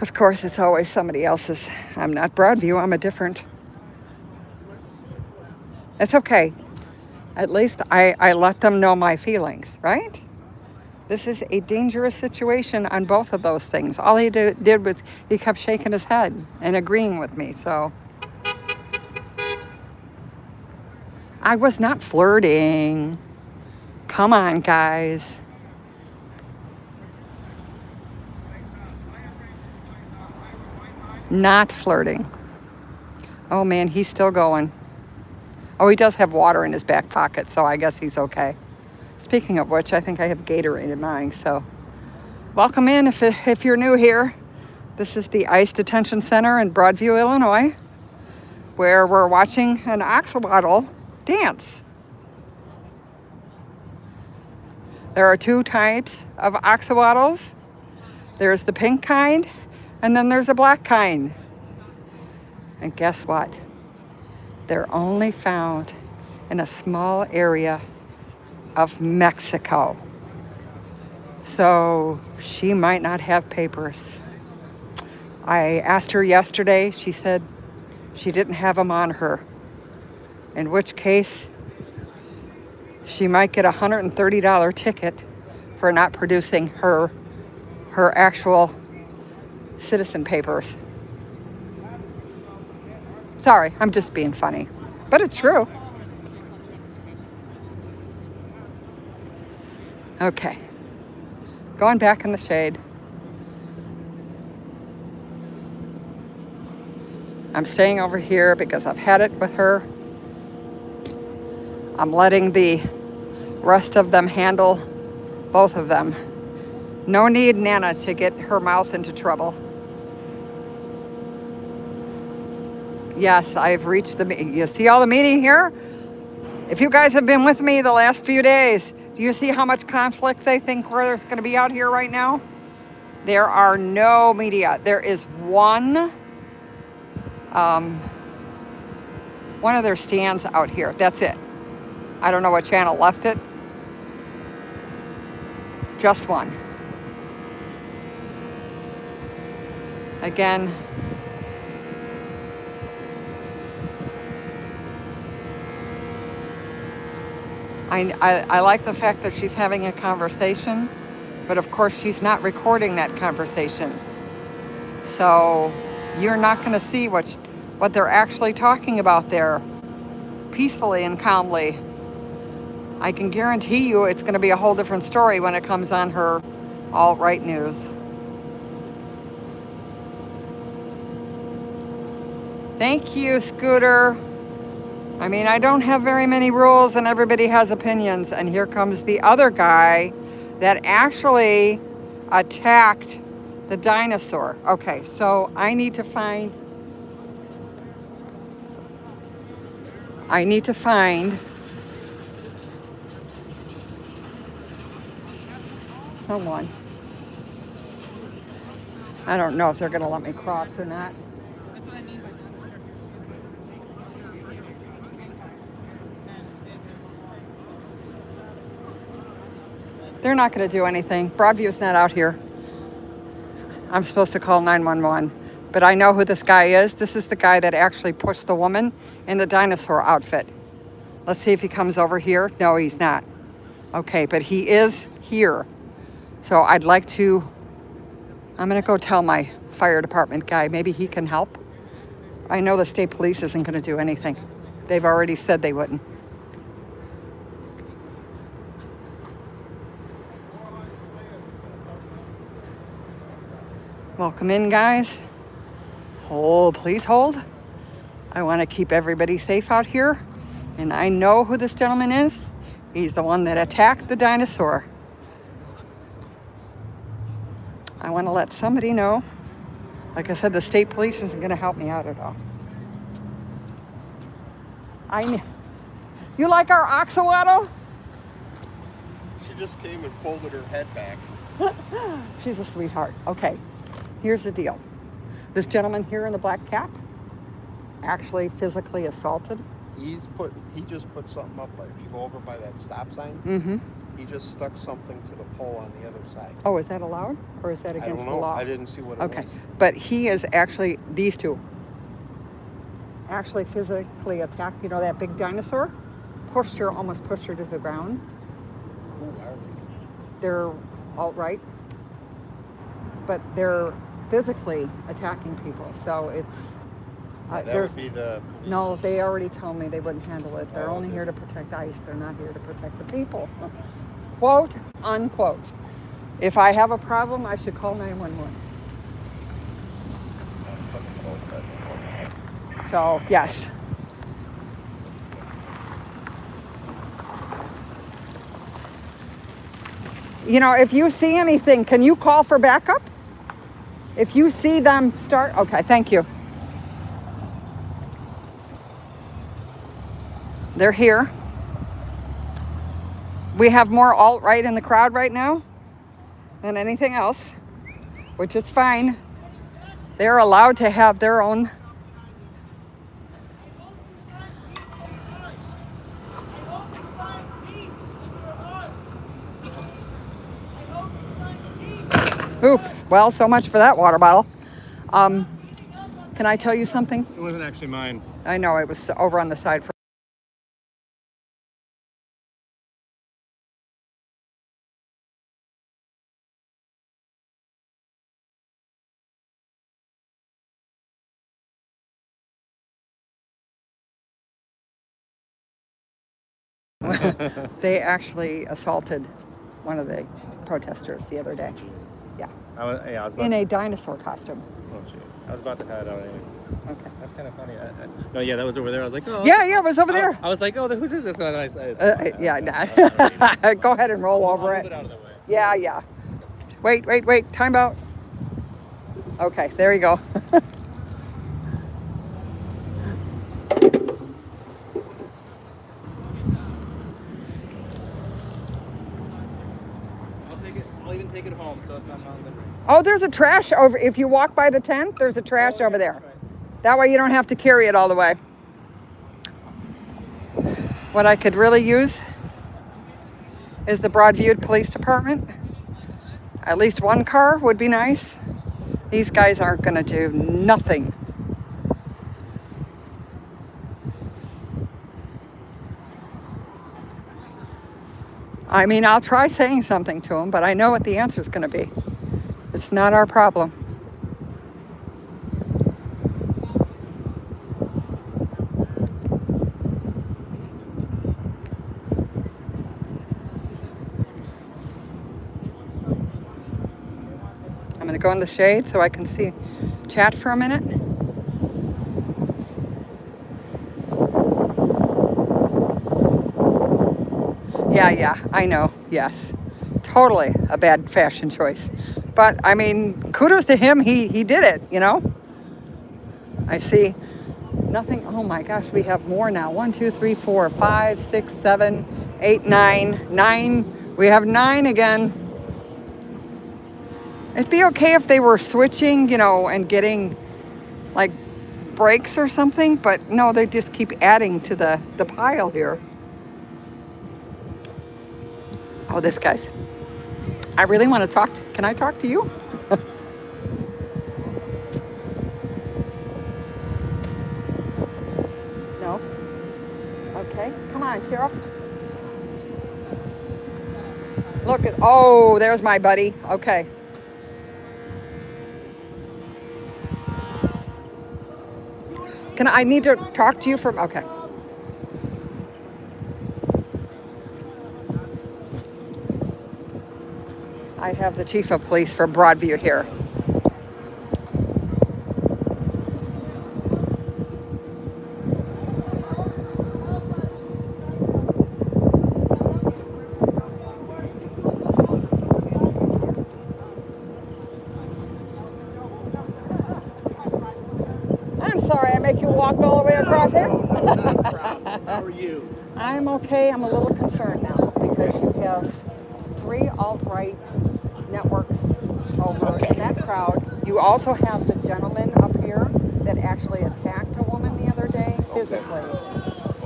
Of course, it's always somebody else's. I'm not Broadview, I'm a different. It's okay. At least I let them know my feelings, right? This is a dangerous situation on both of those things. All he did was he kept shaking his head and agreeing with me. So I was not flirting. Come on, guys. Not flirting. Oh man, he's still going. Oh, he does have water in his back pocket, so I guess he's okay. Speaking of which, I think I have Gatorade in mine, so welcome in if you're new here. This is the ICE Detention Center in Broadview, Illinois, where we're watching an axolotl dance. There are two types of axolotls. There's the pink kind, and then there's a black kind. And guess what? They're only found in a small area of Mexico. So she might not have papers. I asked her yesterday, she said she didn't have them on her. In which case, she might get a $130 ticket for not producing her actual citizen papers. Sorry, I'm just being funny, but it's true. Okay, going back in the shade. I'm staying over here because I've had it with her. I'm letting the rest of them handle both of them. No need, Nana, to get her mouth into trouble. Yes, I've reached you see all the meeting here? If you guys have been with me the last few days, do you see how much conflict they think there's going to be out here right now? There are no media. There is one of their stands out here. That's it. I don't know what channel left it. Just one. Again, I like the fact that she's having a conversation, but of course she's not recording that conversation. So you're not going to see what they're actually talking about there peacefully and calmly. I can guarantee you it's going to be a whole different story when it comes on her alt-right news. Thank you, Scooter. I mean, I don't have very many rules and everybody has opinions. And here comes the other guy that actually attacked the dinosaur. Okay, so I need to find someone. I don't know if they're going to let me cross or not. They're not going to do anything. Broadview's not out here. I'm supposed to call 911. But I know who this guy is. This is the guy that actually pushed the woman in the dinosaur outfit. Let's see if he comes over here. No, he's not. Okay, but he is here. So I'm going to go tell my fire department guy. Maybe he can help. I know the state police isn't going to do anything. They've already said they wouldn't. Welcome in, guys. Please hold. I want to keep everybody safe out here. And I know who this gentleman is. He's the one that attacked the dinosaur. I want to let somebody know. Like I said, the state police isn't going to help me out at all. You like our axolotl? She just came and folded her head back. She's a sweetheart. Okay, here's the deal. This gentleman here in the black cap actually physically assaulted. He just put something up. If you go over by that stop sign, He just stuck something to the pole on the other side. Oh, is that allowed? Or is that I against don't the know. law? I didn't see what it Okay. was. But he is actually, these two, actually physically attacked, you know, that big dinosaur? Almost pushed her to the ground. Who are they? They're alt-right. But they're physically attacking people. So it's... That there's would be the police. No, they already told me they wouldn't handle it. They're Oh, only they- here to protect ICE. They're not here to protect the people. Quote, unquote. If I have a problem, I should call 911. So, yes. You know, if you see anything, can you call for backup? If you see them start, okay, thank you. They're here. We have more alt-right in the crowd right now than anything else, which is fine. They're allowed to have their own. Oof. Well, so much for that water bottle. Can I tell you something? It wasn't actually mine. I know it was over on the side. They actually assaulted one of the protesters the other day. Yeah. I was about In a dinosaur costume. Oh, jeez. I was about to head out anyway. Okay. That's kind of funny. No, yeah, that was over there. I was like, oh. Yeah, it was over there. I was like, oh, whose is this? And Yeah, nah. Go ahead and roll over I'll move it. it out of the way. Yeah. Wait. Time out. Okay, there you go. I'll even take it home, so it's not non-living. Oh, there's a trash over. If you walk by the tent, there's a trash over there. That way you don't have to carry it all the way. What I could really use is the Broadview Police Department. At least one car would be nice. These guys aren't going to do nothing. I mean, I'll try saying something to them, but I know what the answer is going to be. It's not our problem. I'm going to go in the shade so I can chat for a minute. Yeah, I know. Yes. Totally a bad fashion choice. But, I mean, kudos to him. He did it, you know? I see nothing. Oh, my gosh. We have more now. 1, 2, 3, 4, 5, 6, 7, 8, 9. 9. We have 9 again. It'd be okay if they were switching, you know, and getting, like, breaks or something. But, no, they just keep adding to the pile here. Oh, this guy's. I really want to talk to, can I talk to you? No? Okay, come on, Sheriff. Look at, oh, there's my buddy. Okay. I need to talk to you for, okay. I have the chief of police for Broadview here. I'm sorry I make you walk all the way across here. How are you? I'm okay. I'm a little concerned now because you have 3 alt-right networks over in that crowd. You also have the gentleman up here that actually attacked a woman the other day physically.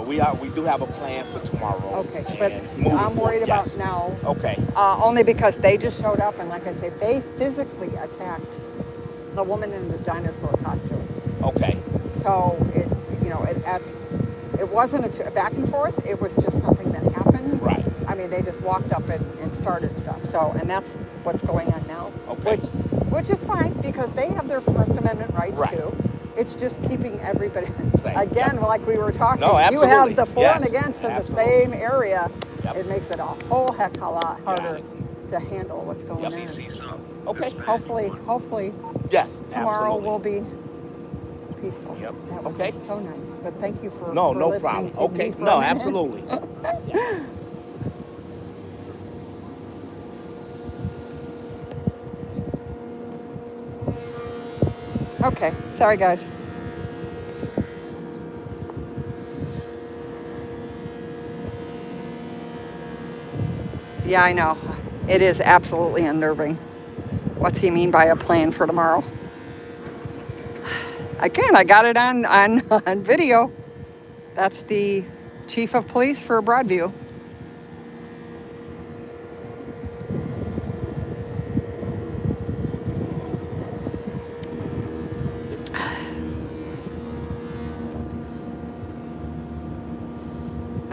But we do have a plan for tomorrow. Okay, but and moving I'm worried forward, yes. about now. Okay. Only because they just showed up, and like I said, they physically attacked the woman in the dinosaur costume. Okay. So it wasn't a back and forth. It was just something that happened. Right. I mean, they just walked up and started stuff. So, and that's what's going on now. Okay. Which is fine because they have their First Amendment rights Right. too. It's just keeping everybody Same. again, Yep. like we were talking. No, absolutely. You have the for Yes. and against in the Absolutely. same area. Yep. It makes it a whole heck of a lot Got harder it. to handle what's going Yep. on. Okay. Hopefully Yes. tomorrow absolutely. will be peaceful. Yep. That would Okay. be so nice. But thank you for No for listening problem. to Okay. me for a No, minute. absolutely. Okay, sorry guys. Yeah, I know. It is absolutely unnerving. What's he mean by a plan for tomorrow? Again, I got it on video. That's the chief of police for Broadview.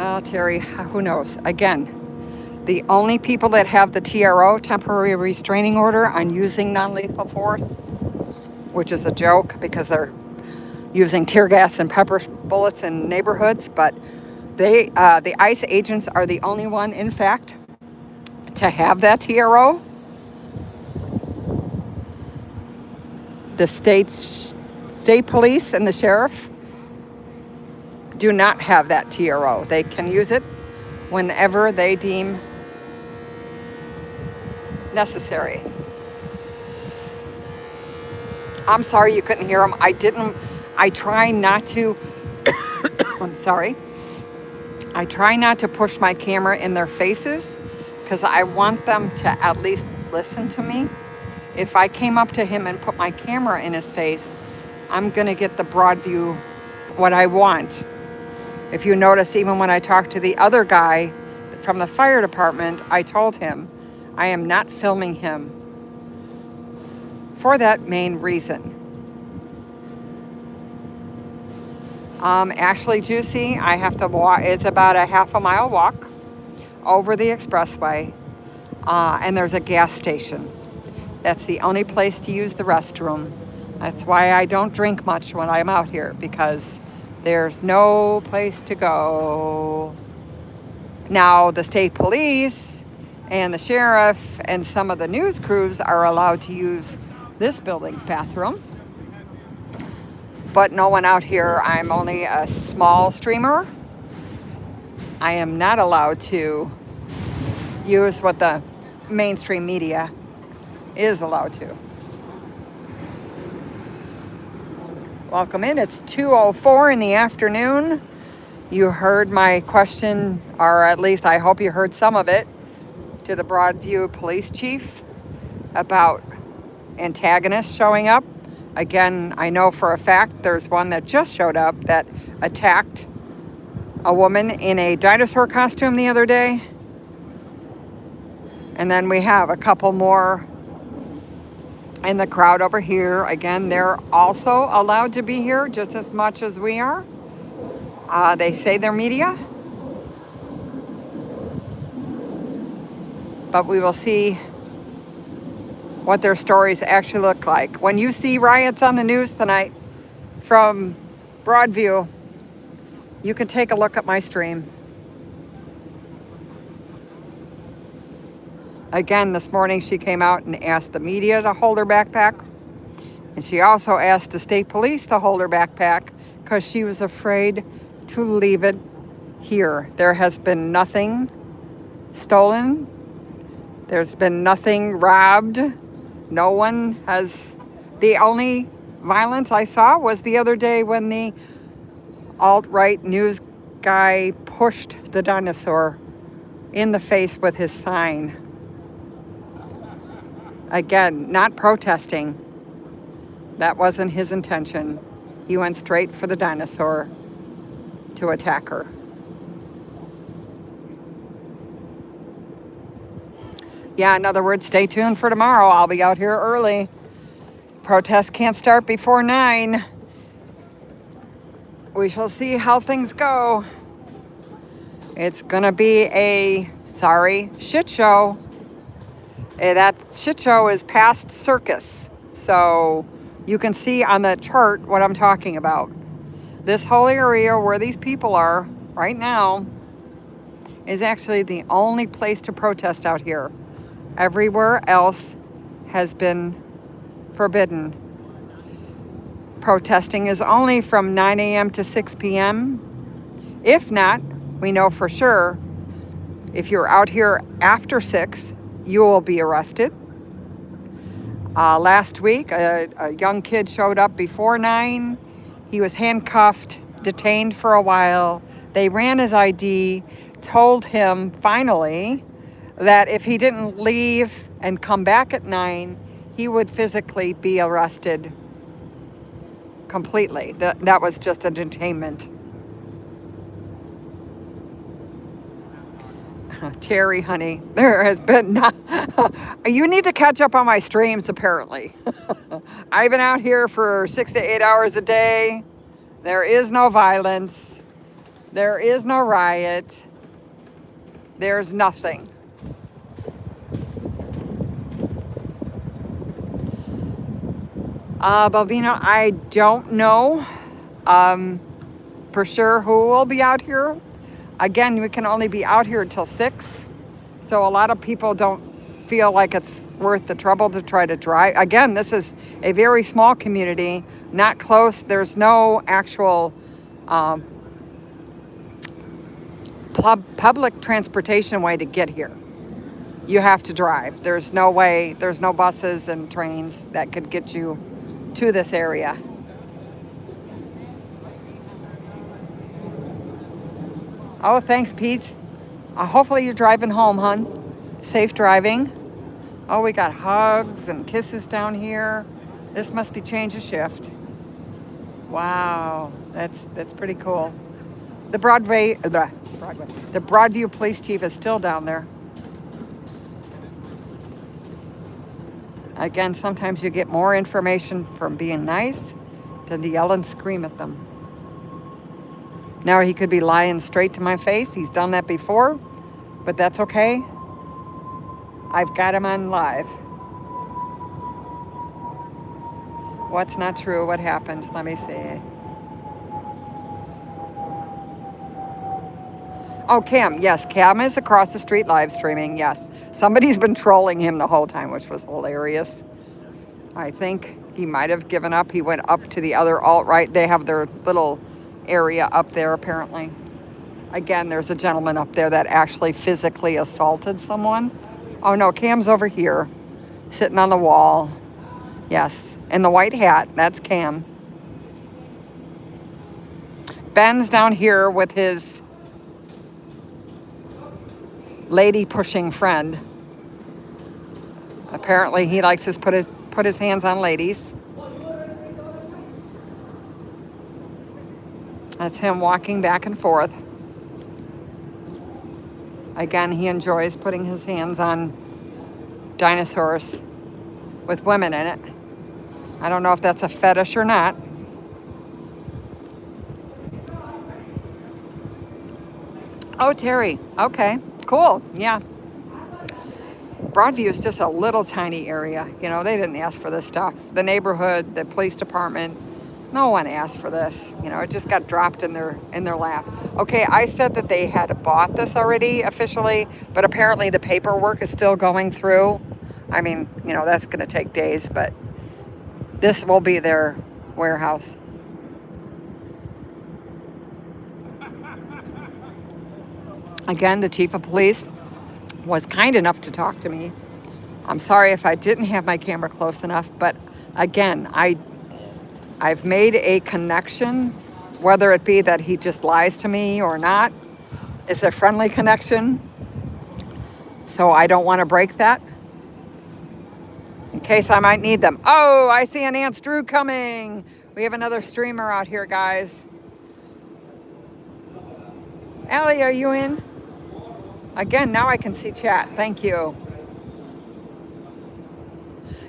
Oh, Terry, who knows? Again, the only people that have the TRO, temporary restraining order, on using non-lethal force, which is a joke because they're using tear gas and pepper bullets in neighborhoods, but the ICE agents are the only one, in fact, to have that TRO. The state police and the sheriff do not have that TRO. They can use it whenever they deem necessary. I'm sorry you couldn't hear them. I try not to, I'm sorry. I try not to push my camera in their faces because I want them to at least listen to me. If I came up to him and put my camera in his face, I'm going to get the Broadview, what I want. If you notice, even when I talked to the other guy from the fire department, I told him I am not filming him for that main reason. Ashley Juicy, I have to walk. It's about a half a mile walk over the expressway, and there's a gas station. That's the only place to use the restroom. That's why I don't drink much when I'm out here, because there's no place to go. Now, the state police and the sheriff and some of the news crews are allowed to use this building's bathroom. But no one out here. I'm only a small streamer. I am not allowed to use what the mainstream media is allowed to. Welcome in. It's 2:04 in the afternoon. You heard my question, or at least I hope you heard some of it, to the Broadview police chief about antagonists showing up. Again, I know for a fact there's one that just showed up that attacked a woman in a dinosaur costume the other day. And then we have a couple more in the crowd over here. Again, they're also allowed to be here just as much as we are. They say they're media. But we will see what their stories actually look like. When you see riots on the news tonight from Broadview, you can take a look at my stream. Again, this morning she came out and asked the media to hold her backpack. And she also asked the state police to hold her backpack because she was afraid to leave it here. There has been nothing stolen. There's been nothing robbed. No one has. The only violence I saw was the other day when the alt-right news guy pushed the dinosaur in the face with his sign. Again, not protesting. That wasn't his intention. He went straight for the dinosaur to attack her. Yeah, in other words, stay tuned for tomorrow. I'll be out here early. Protests can't start before 9. We shall see how things go. It's gonna be a, sorry, shit show. That shit show is past circus. So you can see on the chart what I'm talking about. This whole area where these people are right now is actually the only place to protest out here. Everywhere else has been forbidden. Protesting is only from 9 a.m. to 6 p.m. If not, we know for sure, if you're out here after 6, you will be arrested. Last week, a young kid showed up before 9. He was handcuffed, detained for a while. They ran his ID, told him finally that if he didn't leave and come back at 9, he would physically be arrested completely. That was just a detainment. Terry, honey, there has been not, you need to catch up on my streams, apparently. I've been out here for 6 to 8 hours a day. There is no violence. There is no riot. There's nothing. Bobina, I don't know for sure who will be out here. Again, we can only be out here until 6. So a lot of people don't feel like it's worth the trouble to try to drive. Again, this is a very small community, not close. There's no actual public transportation way to get here. You have to drive. There's no way, there's no buses and trains that could get you to this area. Oh, thanks, Pete. Hopefully you're driving home, hon. Safe driving. Oh, we got hugs and kisses down here. This must be change of shift. Wow, that's pretty cool. The Broadview police chief is still down there. Again, sometimes you get more information from being nice than to yell and scream at them. Now he could be lying straight to my face. He's done that before, but that's okay. I've got him on live. What's not true? What happened? Let me see. Oh, Cam. Yes, Cam is across the street live streaming. Yes. Somebody's been trolling him the whole time, which was hilarious. I think he might have given up. He went up to the other alt-right. They have their little area up there, apparently. Again, there's a gentleman up there that actually physically assaulted someone. Oh, no, Cam's over here, sitting on the wall. Yes, in the white hat. That's Cam. Ben's down here with his lady-pushing friend. Apparently, he likes to put his hands on ladies. That's him walking back and forth. Again, he enjoys putting his hands on dinosaurs with women in it. I don't know if that's a fetish or not. Oh, Terry. Okay, cool. Yeah. Broadview is just a little tiny area. You know, they didn't ask for this stuff. The neighborhood, the police department, no one asked for this. You know, it just got dropped in their lap. Okay, I said that they had bought this already officially, but apparently the paperwork is still going through. I mean, you know, that's going to take days, but this will be their warehouse. Again, the chief of police was kind enough to talk to me. I'm sorry if I didn't have my camera close enough, but again, I've made a connection, whether it be that he just lies to me or not. It's a friendly connection, so I don't want to break that in case I might need them. Oh, I see an Nance Drew coming. We have another streamer out here, guys. Allie, are you in? Again, now I can see chat. Thank you.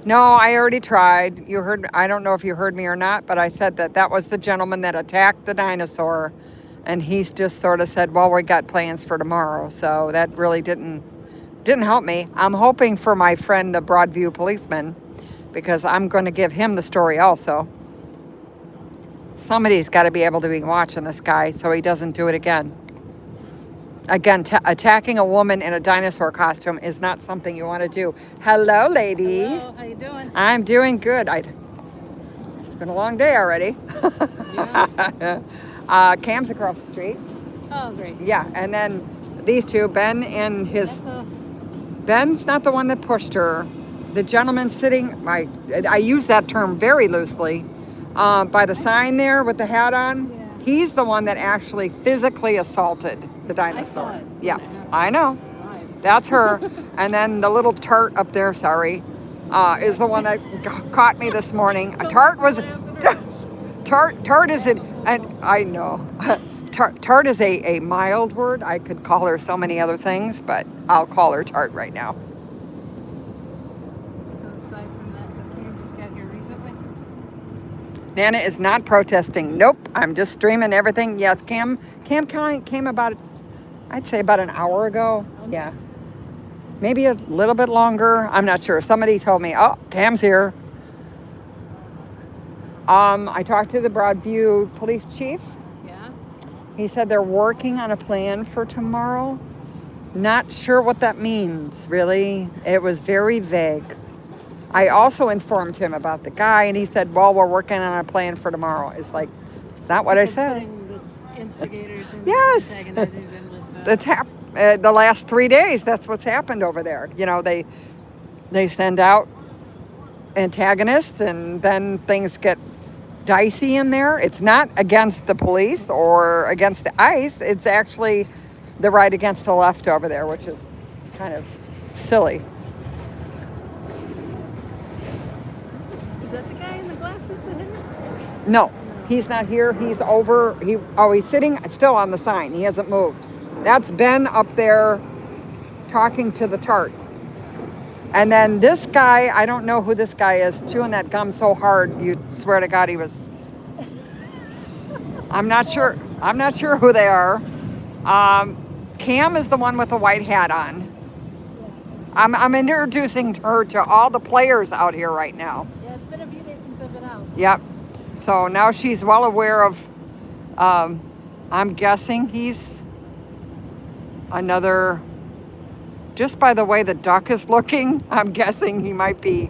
No, I already tried. You heard, I don't know if you heard me or not, but I said that that was the gentleman that attacked the dinosaur. And he's just sort of said, well, we got plans for tomorrow. So that really didn't help me. I'm hoping for my friend, the Broadview policeman, because I'm going to give him the story also. Somebody's got to be able to be watching this guy so he doesn't do it again. Again, attacking a woman in a dinosaur costume is not something you want to do. Hello, lady. Hello, how you doing? I'm doing good. It's been a long day already. Yeah. Cam's across the street. Oh, great. Yeah, and then these two, Ben and his... Ben's not the one that pushed her. The gentleman sitting, I use that term very loosely, by the sign there with the hat on. Yeah. He's the one that actually physically assaulted the dinosaur. I saw it. Yeah, I know. That's her. And then the little tart up there, sorry, is the one that caught me this morning. Tart was... Tart is and I know. Tart is a mild word. I could call her so many other things, but I'll call her Tart right now. So aside from that, so Cam just got here recently? Nana is not protesting. Nope, I'm just streaming everything. Yes, Cam came about, I'd say about an hour ago. Okay. Yeah. Maybe a little bit longer. I'm not sure. Somebody told me, oh, Cam's here. I talked to the Broadview police chief. Yeah. He said they're working on a plan for tomorrow. Not sure what that means, really. It was very vague. I also informed him about the guy, and he said, well, we're working on a plan for tomorrow. It's like, it's not what I said. Putting the instigators and Yes. the antagonizers in with The last 3 days, that's what's happened over there. You know, they send out antagonists, and then things get dicey in there. It's not against the police or against the ICE. It's actually the right against the left over there, which is kind of silly. Is that the guy in the glasses that hit her? No, he's not here. He's over. He's sitting still on the sign. He hasn't moved. That's Ben up there talking to the tart. And then this guy, I don't know who this guy is, chewing that gum so hard, you'd swear to God he was... I'm not sure who they are. Cam is the one with the white hat on. I'm introducing her to all the players out here right now. Yeah, it's been a few days since I've been out. Yep. So now she's well aware of, I'm guessing he's another... Just by the way the duck is looking, I'm guessing he might be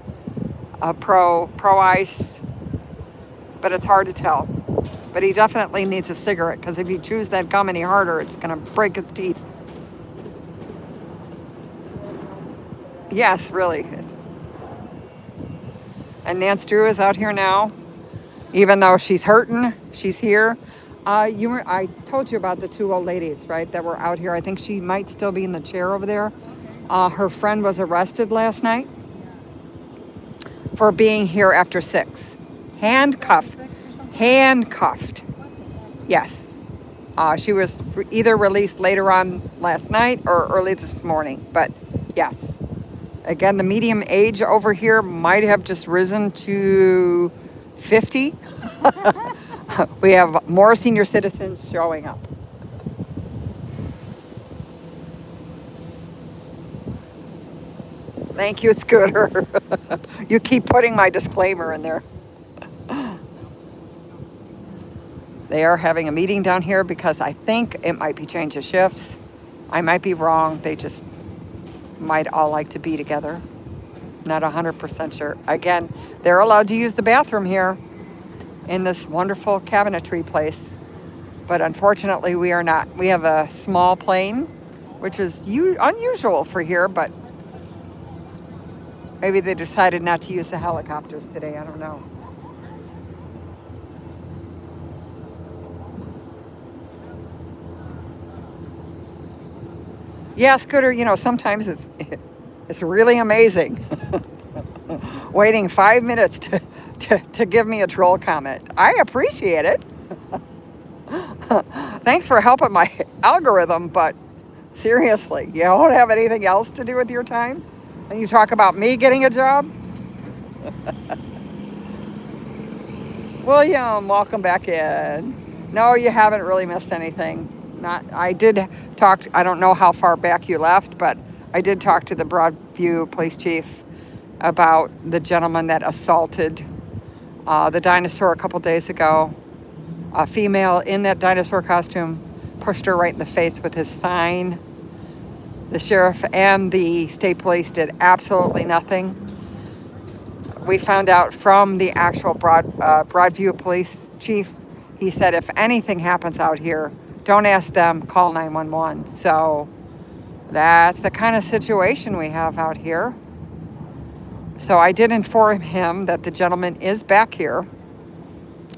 a pro-ICE, but it's hard to tell. But he definitely needs a cigarette, because if he chews that gum any harder, it's going to break his teeth. Yes, really. And Nance Drew is out here now. Even though she's hurting, she's here. I told you about the two old ladies, right, that were out here. I think she might still be in the chair over there. Her friend was arrested last night for being here after 6. Handcuffed. Yes. She was either released later on last night or early this morning. But yes. Again, the median age over here might have just risen to 50. We have more senior citizens showing up. Thank you, Scooter. You keep putting my disclaimer in there. They are having a meeting down here because I think it might be change of shifts. I might be wrong. They just might all like to be together. Not 100% sure. Again, they're allowed to use the bathroom here in this wonderful cabinetry place. But unfortunately, we are not. We have a small plane, which is unusual for here, but maybe they decided not to use the helicopters today. I don't know. Yeah, Scooter, you know, sometimes it's really amazing. Waiting 5 minutes to give me a troll comment. I appreciate it. Thanks for helping my algorithm, but seriously, you don't have anything else to do with your time? And you talk about me getting a job? William, welcome back in. No, you haven't really missed anything. I did talk, I don't know how far back you left, but I did talk to the Broadview police chief about the gentleman that assaulted the dinosaur a couple days ago. A female in that dinosaur costume pushed her right in the face with his sign. The sheriff and the state police did absolutely nothing. We found out from the actual Broadview police chief, he said if anything happens out here, don't ask them, call 911. So that's the kind of situation we have out here. So I did inform him that the gentleman is back here.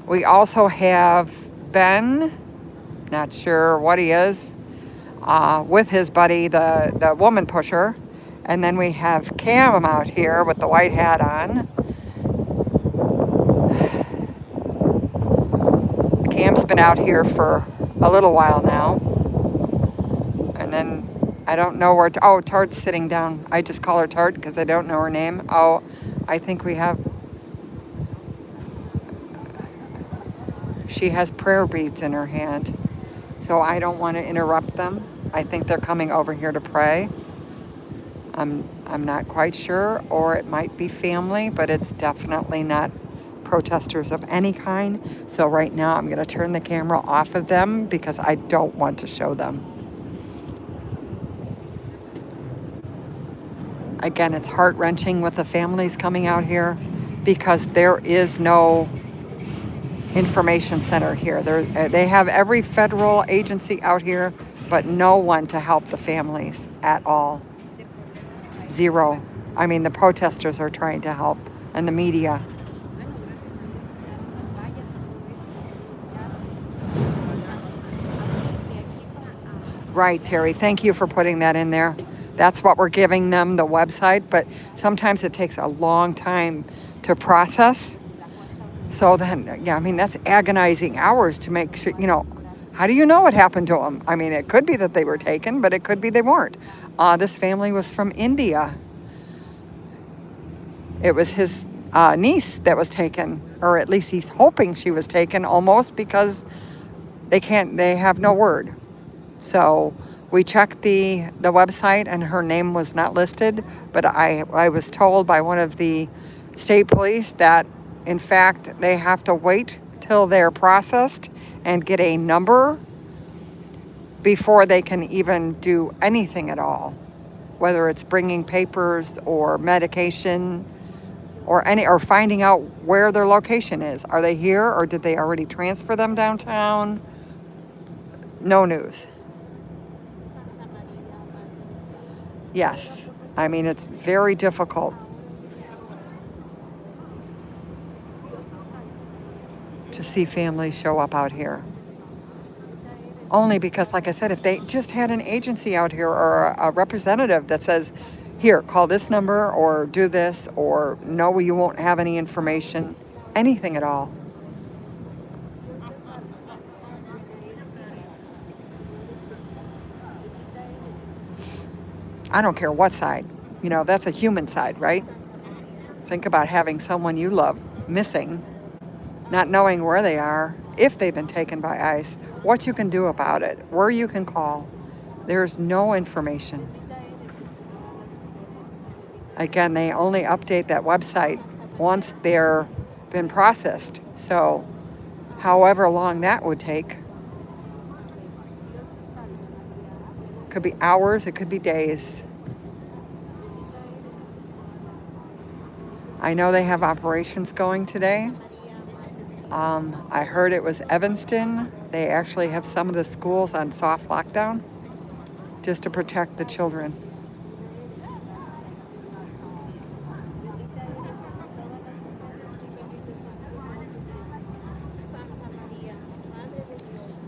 We also have Ben, not sure what he is, with his buddy, the woman pusher. And then we have Cam out here with the white hat on. Cam's been out here for a little while now. And then I don't know where, oh, Tart's sitting down. I just call her Tart because I don't know her name. Oh, I think we have, she has prayer beads in her hand. So I don't want to interrupt them. I think they're coming over here to pray. I'm not quite sure, or it might be family, but it's definitely not protesters of any kind. So right now I'm going to turn the camera off of them because I don't want to show them. Again, it's heart-wrenching with the families coming out here because there is no information center here. They have every federal agency out here, but no one to help the families at all. Zero. I mean, the protesters are trying to help, and the media. Right, Terry. Thank you for putting that in there. That's what we're giving them, the website, but sometimes it takes a long time to process. So then, yeah, I mean, that's agonizing hours to make sure, how do you know what happened to them? I mean, it could be that they were taken, but it could be they weren't. This family was from India. It was his niece that was taken, or at least he's hoping she was taken almost because they have no word. So we checked the website and her name was not listed, but I was told by one of the state police that in fact they have to wait till they're processed and get a number before they can even do anything at all, whether it's bringing papers or medication or finding out where their location is. Are they here or did they already transfer them downtown? No news. Yes, I mean, it's very difficult to see families show up out here. Only because, like I said, if they just had an agency out here or a representative that says, here, call this number or do this, or no, you won't have any information, anything at all. I don't care what side, that's a human side, right? Think about having someone you love missing, not knowing where they are, if they've been taken by ICE, what you can do about it, where you can call. There's no information. Again, they only update that website once they're been processed. So however long that would take, could be hours, it could be days. I know they have operations going today. I heard it was Evanston. They actually have some of the schools on soft lockdown just to protect the children.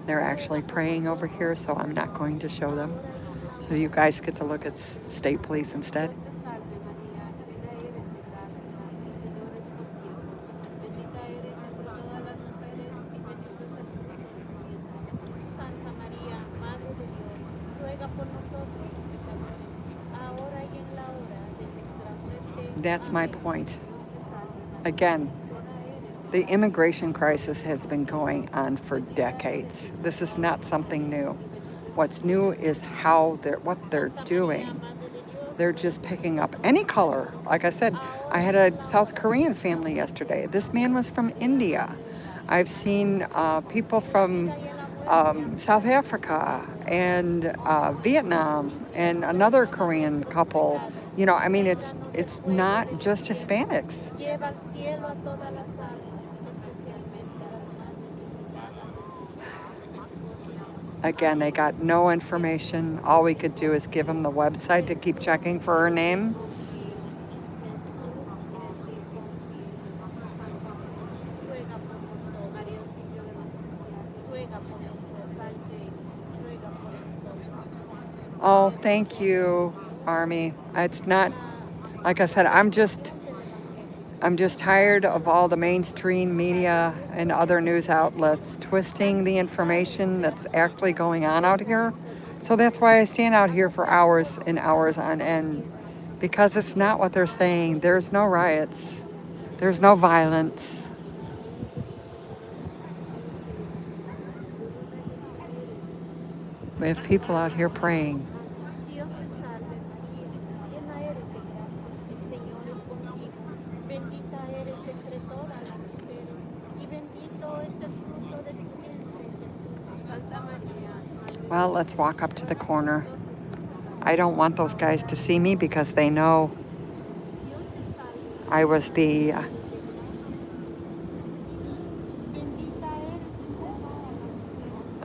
They're actually praying over here, so I'm not going to show them. So you guys get to look at state police instead. That's my point. Again, the immigration crisis has been going on for decades. This is not something new. What's new is what they're doing. They're just picking up any color. Like I said, I had a South Korean family yesterday. This man was from India. I've seen people from South Africa and Vietnam and another Korean couple. You know, I mean, it's not just Hispanics. Again, they got no information. All we could do is give them the website to keep checking for her name. Oh, thank you, Army. It's not, like I said, I'm just tired of all the mainstream media and other news outlets twisting the information that's actually going on out here. So that's why I stand out here for hours and hours on end, because it's not what they're saying. There's no riots. There's no violence. We have people out here praying. Well, let's walk up to the corner. I don't want those guys to see me because they know I was the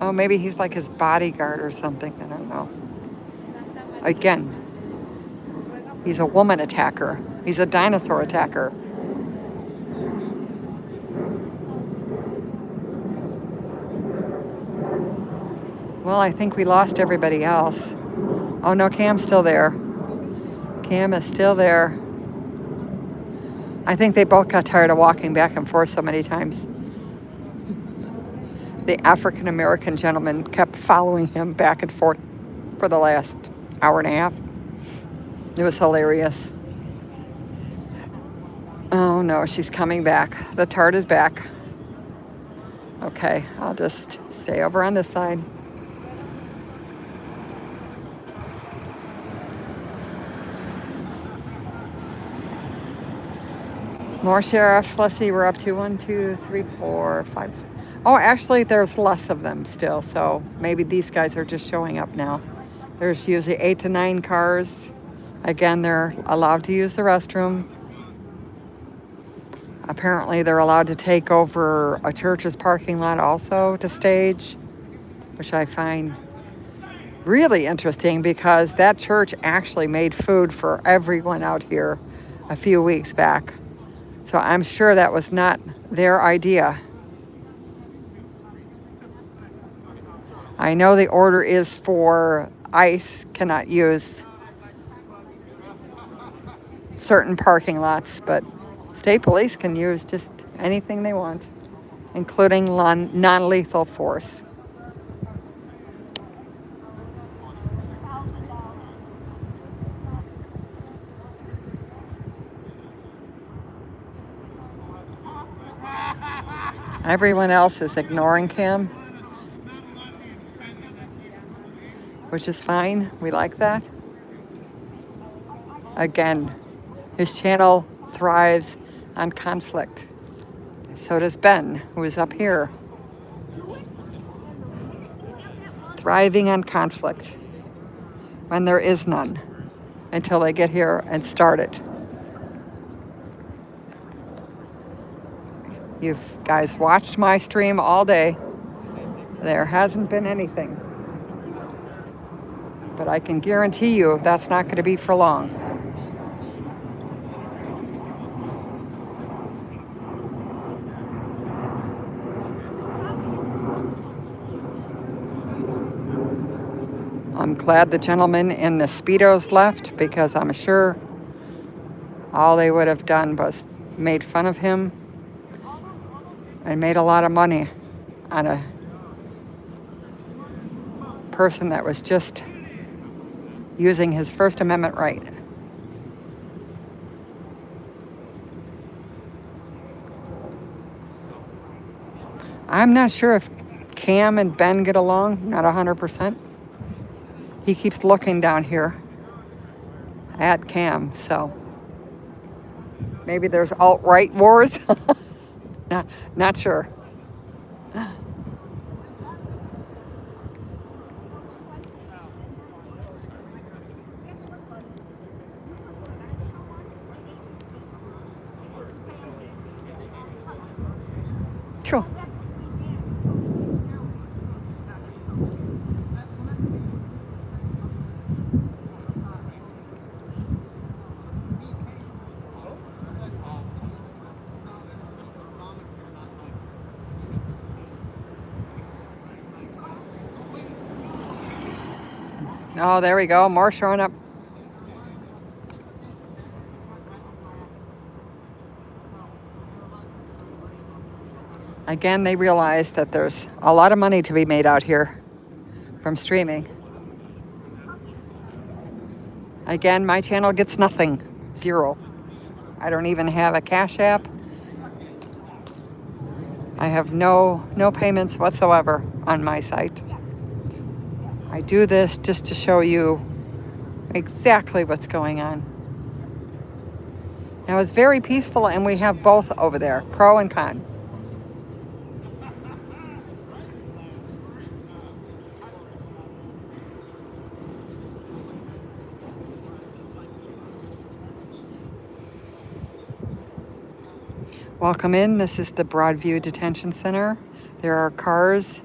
oh, maybe he's like his bodyguard or something. I don't know. Again, he's a woman attacker. He's a dinosaur attacker. Well, I think we lost everybody else. Oh no, Cam's still there. Cam is still there. I think they both got tired of walking back and forth so many times. The African American gentleman kept following him back and forth for the last hour and a half. It was hilarious. Oh no, she's coming back. The tart is back. Okay, I'll just stay over on this side. More sheriffs. Let's see, we're up to 1, 2, 3, 4, 5. Oh, actually, there's less of them still, so maybe these guys are just showing up now. There's usually 8 to 9 cars. Again, they're allowed to use the restroom. Apparently, they're allowed to take over a church's parking lot also to stage, which I find really interesting because that church actually made food for everyone out here a few weeks back. So I'm sure that was not their idea. I know the order is for ICE cannot use certain parking lots, but state police can use just anything they want, including non-lethal force. Everyone else is ignoring Cam, which is fine. We like that. Again, his channel thrives on conflict. So does Ben, who is up here. Thriving on conflict when there is none until they get here and start it. You guys watched my stream all day. There hasn't been anything. But I can guarantee you that's not going to be for long. I'm glad the gentleman in the Speedos left because I'm sure all they would have done was made fun of him and made a lot of money on a person that was just using his First Amendment right. I'm not sure if Cam and Ben get along, not 100%. He keeps looking down here at Cam, so maybe there's alt-right wars. Not sure. Sure. Oh, there we go. More showing up. Again, they realize that there's a lot of money to be made out here from streaming. Again, my channel gets nothing. Zero. I don't even have a Cash App. I have no payments whatsoever on my site. I do this just to show you exactly what's going on. Now it's very peaceful, and we have both over there, pro and con. Welcome in. This is the Broadview Detention Center. There are cars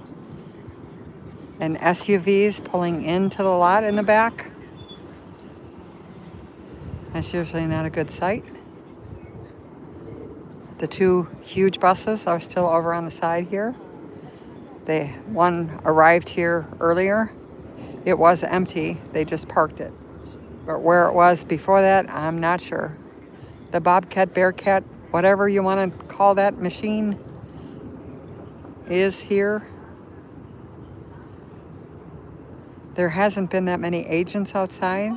and SUVs pulling into the lot in the back. That's usually not a good sight. The two huge buses are still over on the side here. One arrived here earlier. It was empty. They just parked it. But where it was before that, I'm not sure. The Bobcat, Bearcat, whatever you want to call that machine is here. There hasn't been that many agents outside.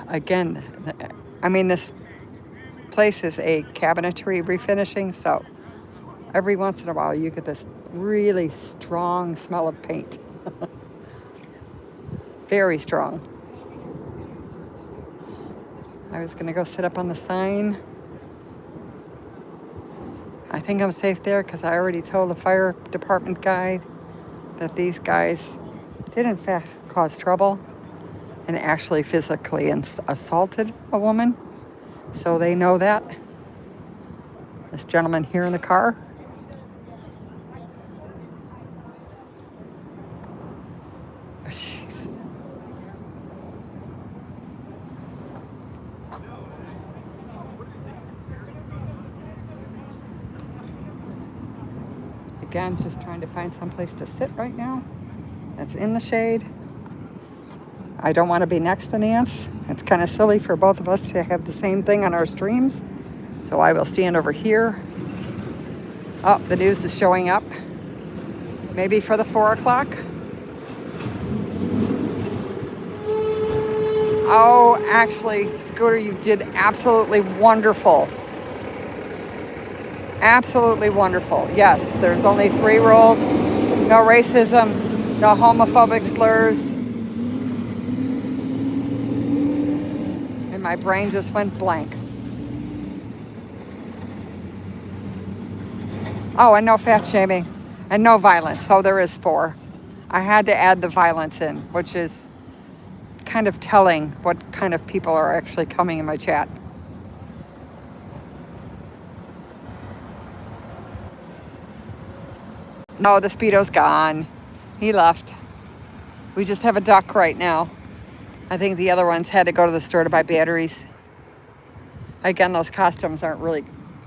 Again, I mean, this place is a cabinetry refinishing, so every once in a while you get this really strong smell of paint. Very strong. I was gonna go sit up on the sign. I think I'm safe there because I already told the fire department guy that these guys did in fact cause trouble and actually physically assaulted a woman. So they know that. This gentleman here in the car. Jeez. Again, just trying to find someplace to sit right now that's in the shade. I don't want to be next to Nance. It's kind of silly for both of us to have the same thing on our streams. So I will stand over here. Oh, the news is showing up. Maybe for the 4 o'clock. Oh, actually, Scooter, you did absolutely wonderful. Absolutely wonderful. Yes, there's only 3 rules. No racism, no homophobic slurs. My brain just went blank. Oh, and no fat shaming and no violence. So there is 4. I had to add the violence in, which is kind of telling what kind of people are actually coming in my chat. No, the Speedo's gone. He left. We just have a duck right now. I think the other ones had to go to the store to buy batteries. Again, those costumes aren't really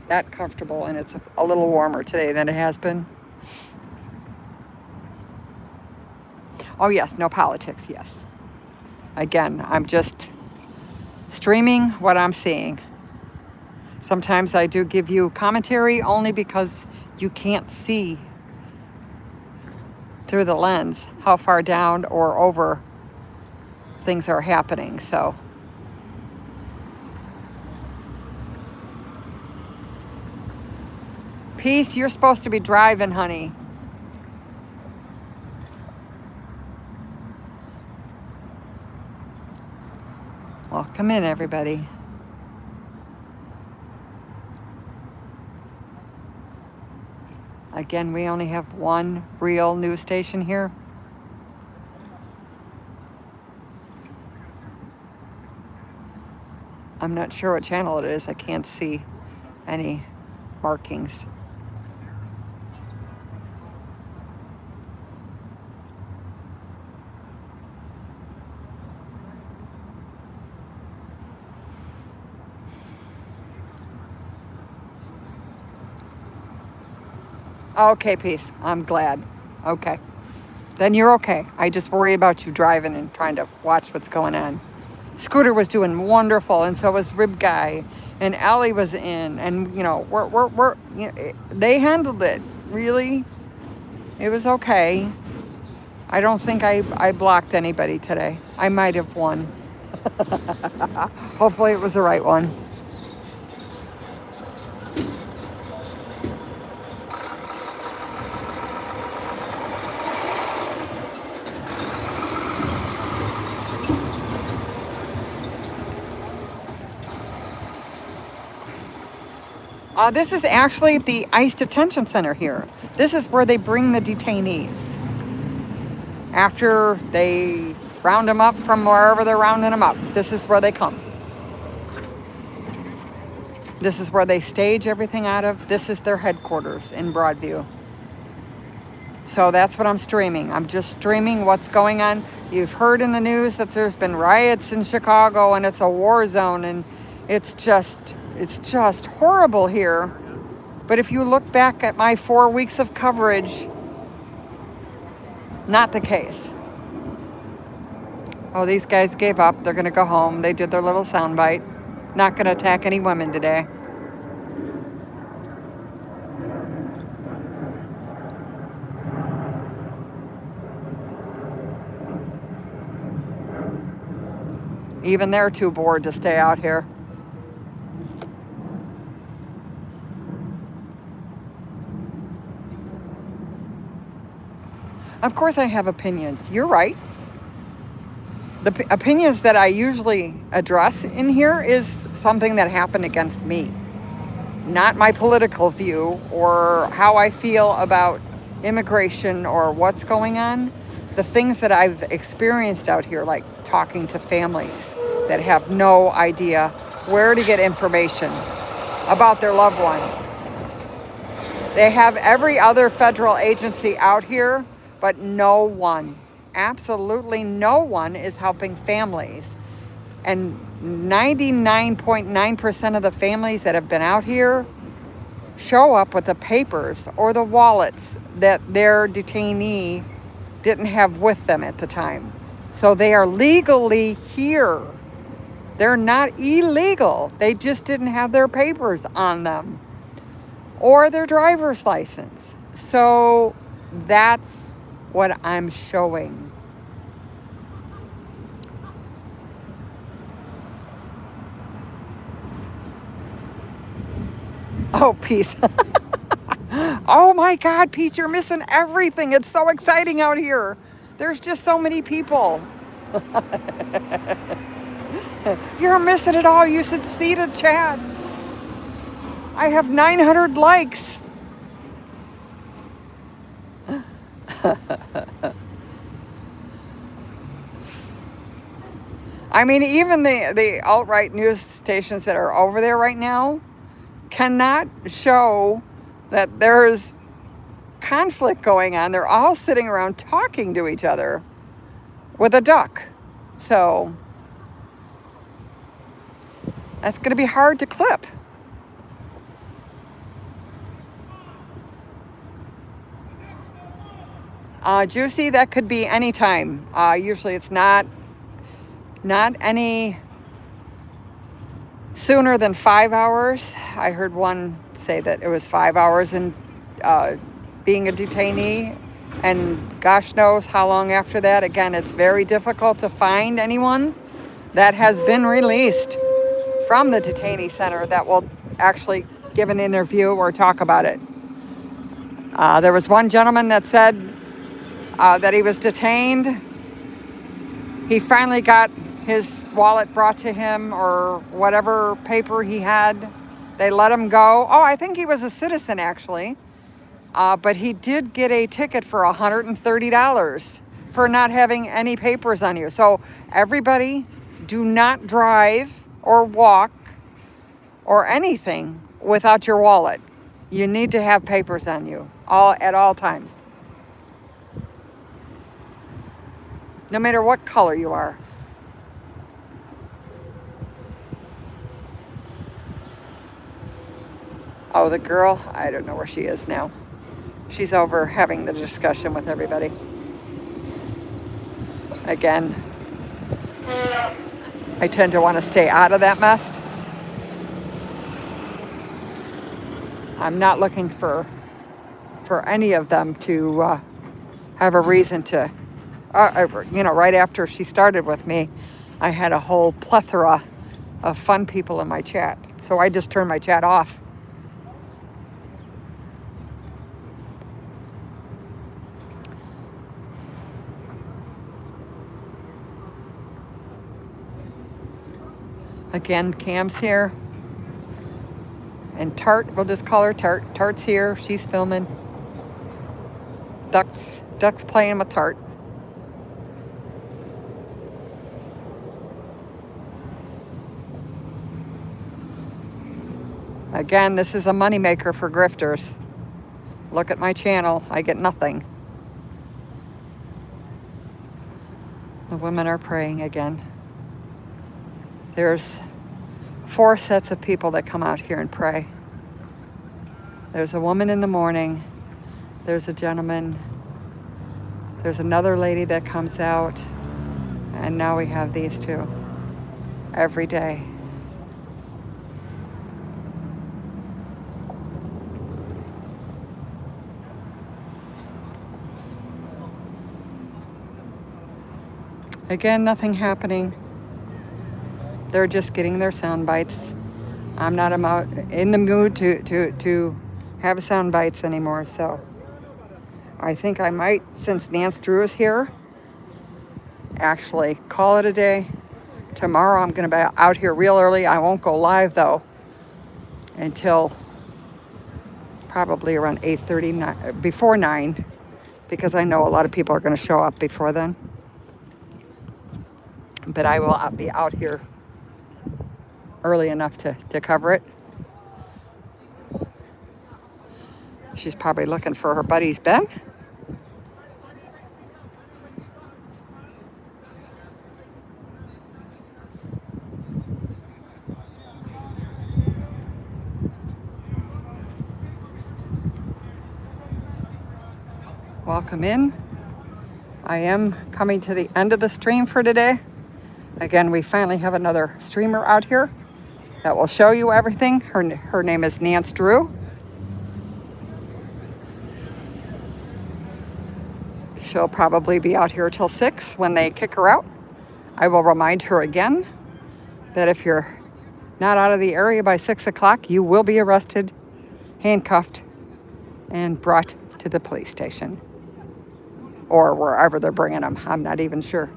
that comfortable, and it's a little warmer today than it has been. Oh yes, no politics, yes. Again, I'm just streaming what I'm seeing. Sometimes I do give you commentary only because you can't see through the lens how far down or over things are happening. So Peace, you're supposed to be driving, honey. Welcome in, everybody. Again, we only have one real news station here. I'm not sure what channel it is. I can't see any markings. Okay, Peace. I'm glad. Okay. Then you're okay. I just worry about you driving and trying to watch what's going on. Scooter was doing wonderful, and so was Rib Guy, and Allie was in, and you know, they handled it. Really, it was okay. I don't think I blocked anybody today. I might have one. Hopefully, it was the right one. This is actually the ICE detention center here. This is where they bring the detainees. After they round them up from wherever they're rounding them up, this is where they come. This is where they stage everything out of. This is their headquarters in Broadview. So that's what I'm streaming. I'm just streaming what's going on. You've heard in the news that there's been riots in Chicago and it's a war zone, and it's just horrible here. But if you look back at my 4 weeks of coverage, not the case. Oh, these guys gave up. They're going to go home. They did their little soundbite. Not going to attack any women today. Even they're too bored to stay out here. Of course I have opinions. You're right. The opinions that I usually address in here is something that happened against me. Not my political view or how I feel about immigration or what's going on. The things that I've experienced out here, like talking to families that have no idea where to get information about their loved ones. They have every other federal agency out here, but no one, absolutely no one is helping families. And 99.9% of the families that have been out here show up with the papers or the wallets that their detainee didn't have with them at the time. So they are legally here. They're not illegal. They just didn't have their papers on them or their driver's license. So that's what I'm showing. Oh, Peace. Oh my God, Peace, you're missing everything. It's so exciting out here. There's just so many people. You're missing it all. You should see the chat. I have 900 likes. I mean, even the alt-right news stations that are over there right now cannot show that there's conflict going on. They're all sitting around talking to each other with a duck. So that's going to be hard to clip. Juicy, that could be any time. Usually it's not any sooner than 5 hours. I heard one say that it was 5 hours in being a detainee, and gosh knows how long after that. Again, it's very difficult to find anyone that has been released from the detainee center that will actually give an interview or talk about it. There was one gentleman that said that he was detained. He finally got his wallet brought to him or whatever paper he had. They let him go. Oh, I think he was a citizen actually. But he did get a ticket for $130 for not having any papers on you. So everybody, do not drive or walk or anything without your wallet. You need to have papers on you at all times. No matter what color you are. Oh, the girl, I don't know where she is now. She's over having the discussion with everybody. Again, I tend to want to stay out of that mess. I'm not looking for any of them to have a reason to, right after she started with me, I had a whole plethora of fun people in my chat. So I just turned my chat off. Again, Cam's here. And Tart, we'll just call her Tart. Tart's here, she's filming. Duck's playing with Tart. Again, this is a moneymaker for grifters. Look at my channel, I get nothing. The women are praying again. There's 4 sets of people that come out here and pray. There's a woman in the morning. There's a gentleman. There's another lady that comes out. And now we have these 2 every day. Again, nothing happening. They're just getting their sound bites. I'm not in the mood to have sound bites anymore, so I think I might, since Nance Drew is here, actually call it a day. Tomorrow I'm going to be out here real early. I won't go live, though, until probably around 8:30, before 9, because I know a lot of people are going to show up before then. But I will be out here early enough to cover it. She's probably looking for her buddies, Ben. Welcome in. I am coming to the end of the stream for today. Again, we finally have another streamer out here that will show you everything. Her name is Nance Drew. She'll probably be out here till 6 when they kick her out. I will remind her again that if you're not out of the area by 6 o'clock, you will be arrested, handcuffed, and brought to the police station. Or wherever they're bringing them. I'm not even sure.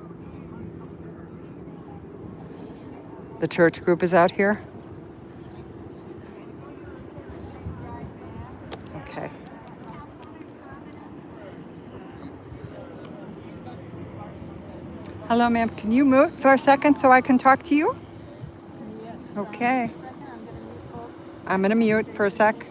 The church group is out here. Okay. Hello, ma'am. Can you mute for a second so I can talk to you? Yes. Okay. I'm going to mute folks. I'm going to mute for a sec.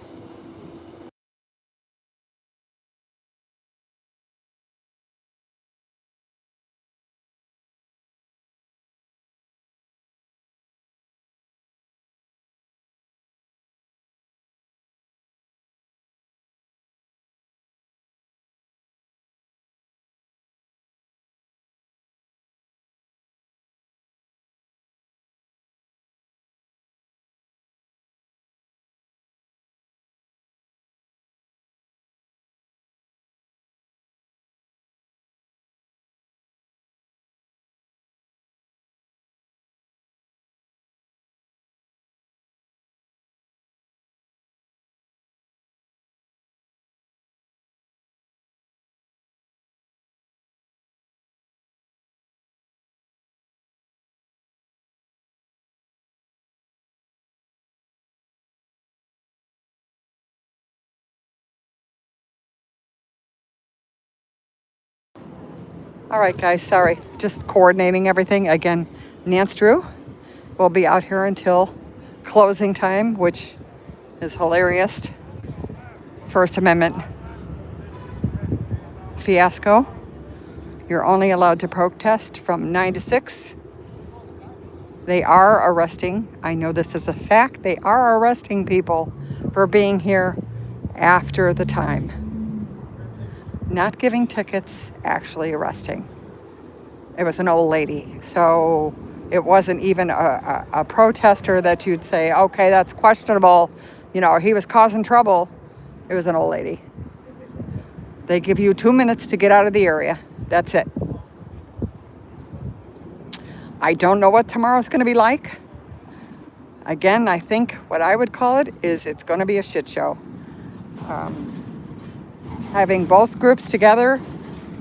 All right, guys, sorry. Just coordinating everything. Again, Nance Drew will be out here until closing time, which is hilarious. First Amendment fiasco. You're only allowed to protest from 9 to 6. They are arresting. I know this is a fact. They are arresting people for being here after the time. Not giving tickets, actually arresting. It was an old lady. So it wasn't even a protester that you'd say, okay, that's questionable. You know, he was causing trouble. It was an old lady. They give you 2 minutes to get out of the area. That's it. I don't know what tomorrow's going to be like. Again, I think what I would call it is it's going to be a shit show. Having both groups together,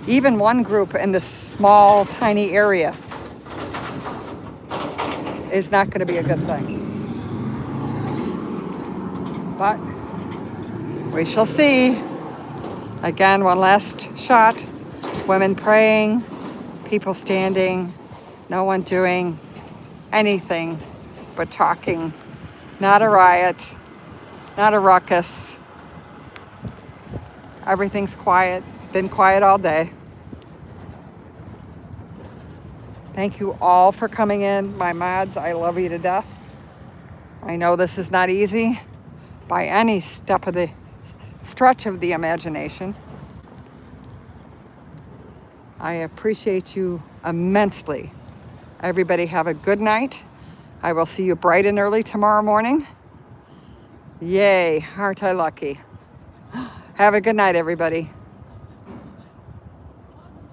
even one group in this small, tiny area, is not going to be a good thing. But we shall see. Again, one last shot. Women praying, people standing, no one doing anything but talking. Not a riot, not a ruckus. Everything's quiet, been quiet all day. Thank you all for coming in. My mods, I love you to death. I know this is not easy by any stretch of the imagination. I appreciate you immensely. Everybody have a good night. I will see you bright and early tomorrow morning. Yay, aren't I lucky? Have a good night, everybody.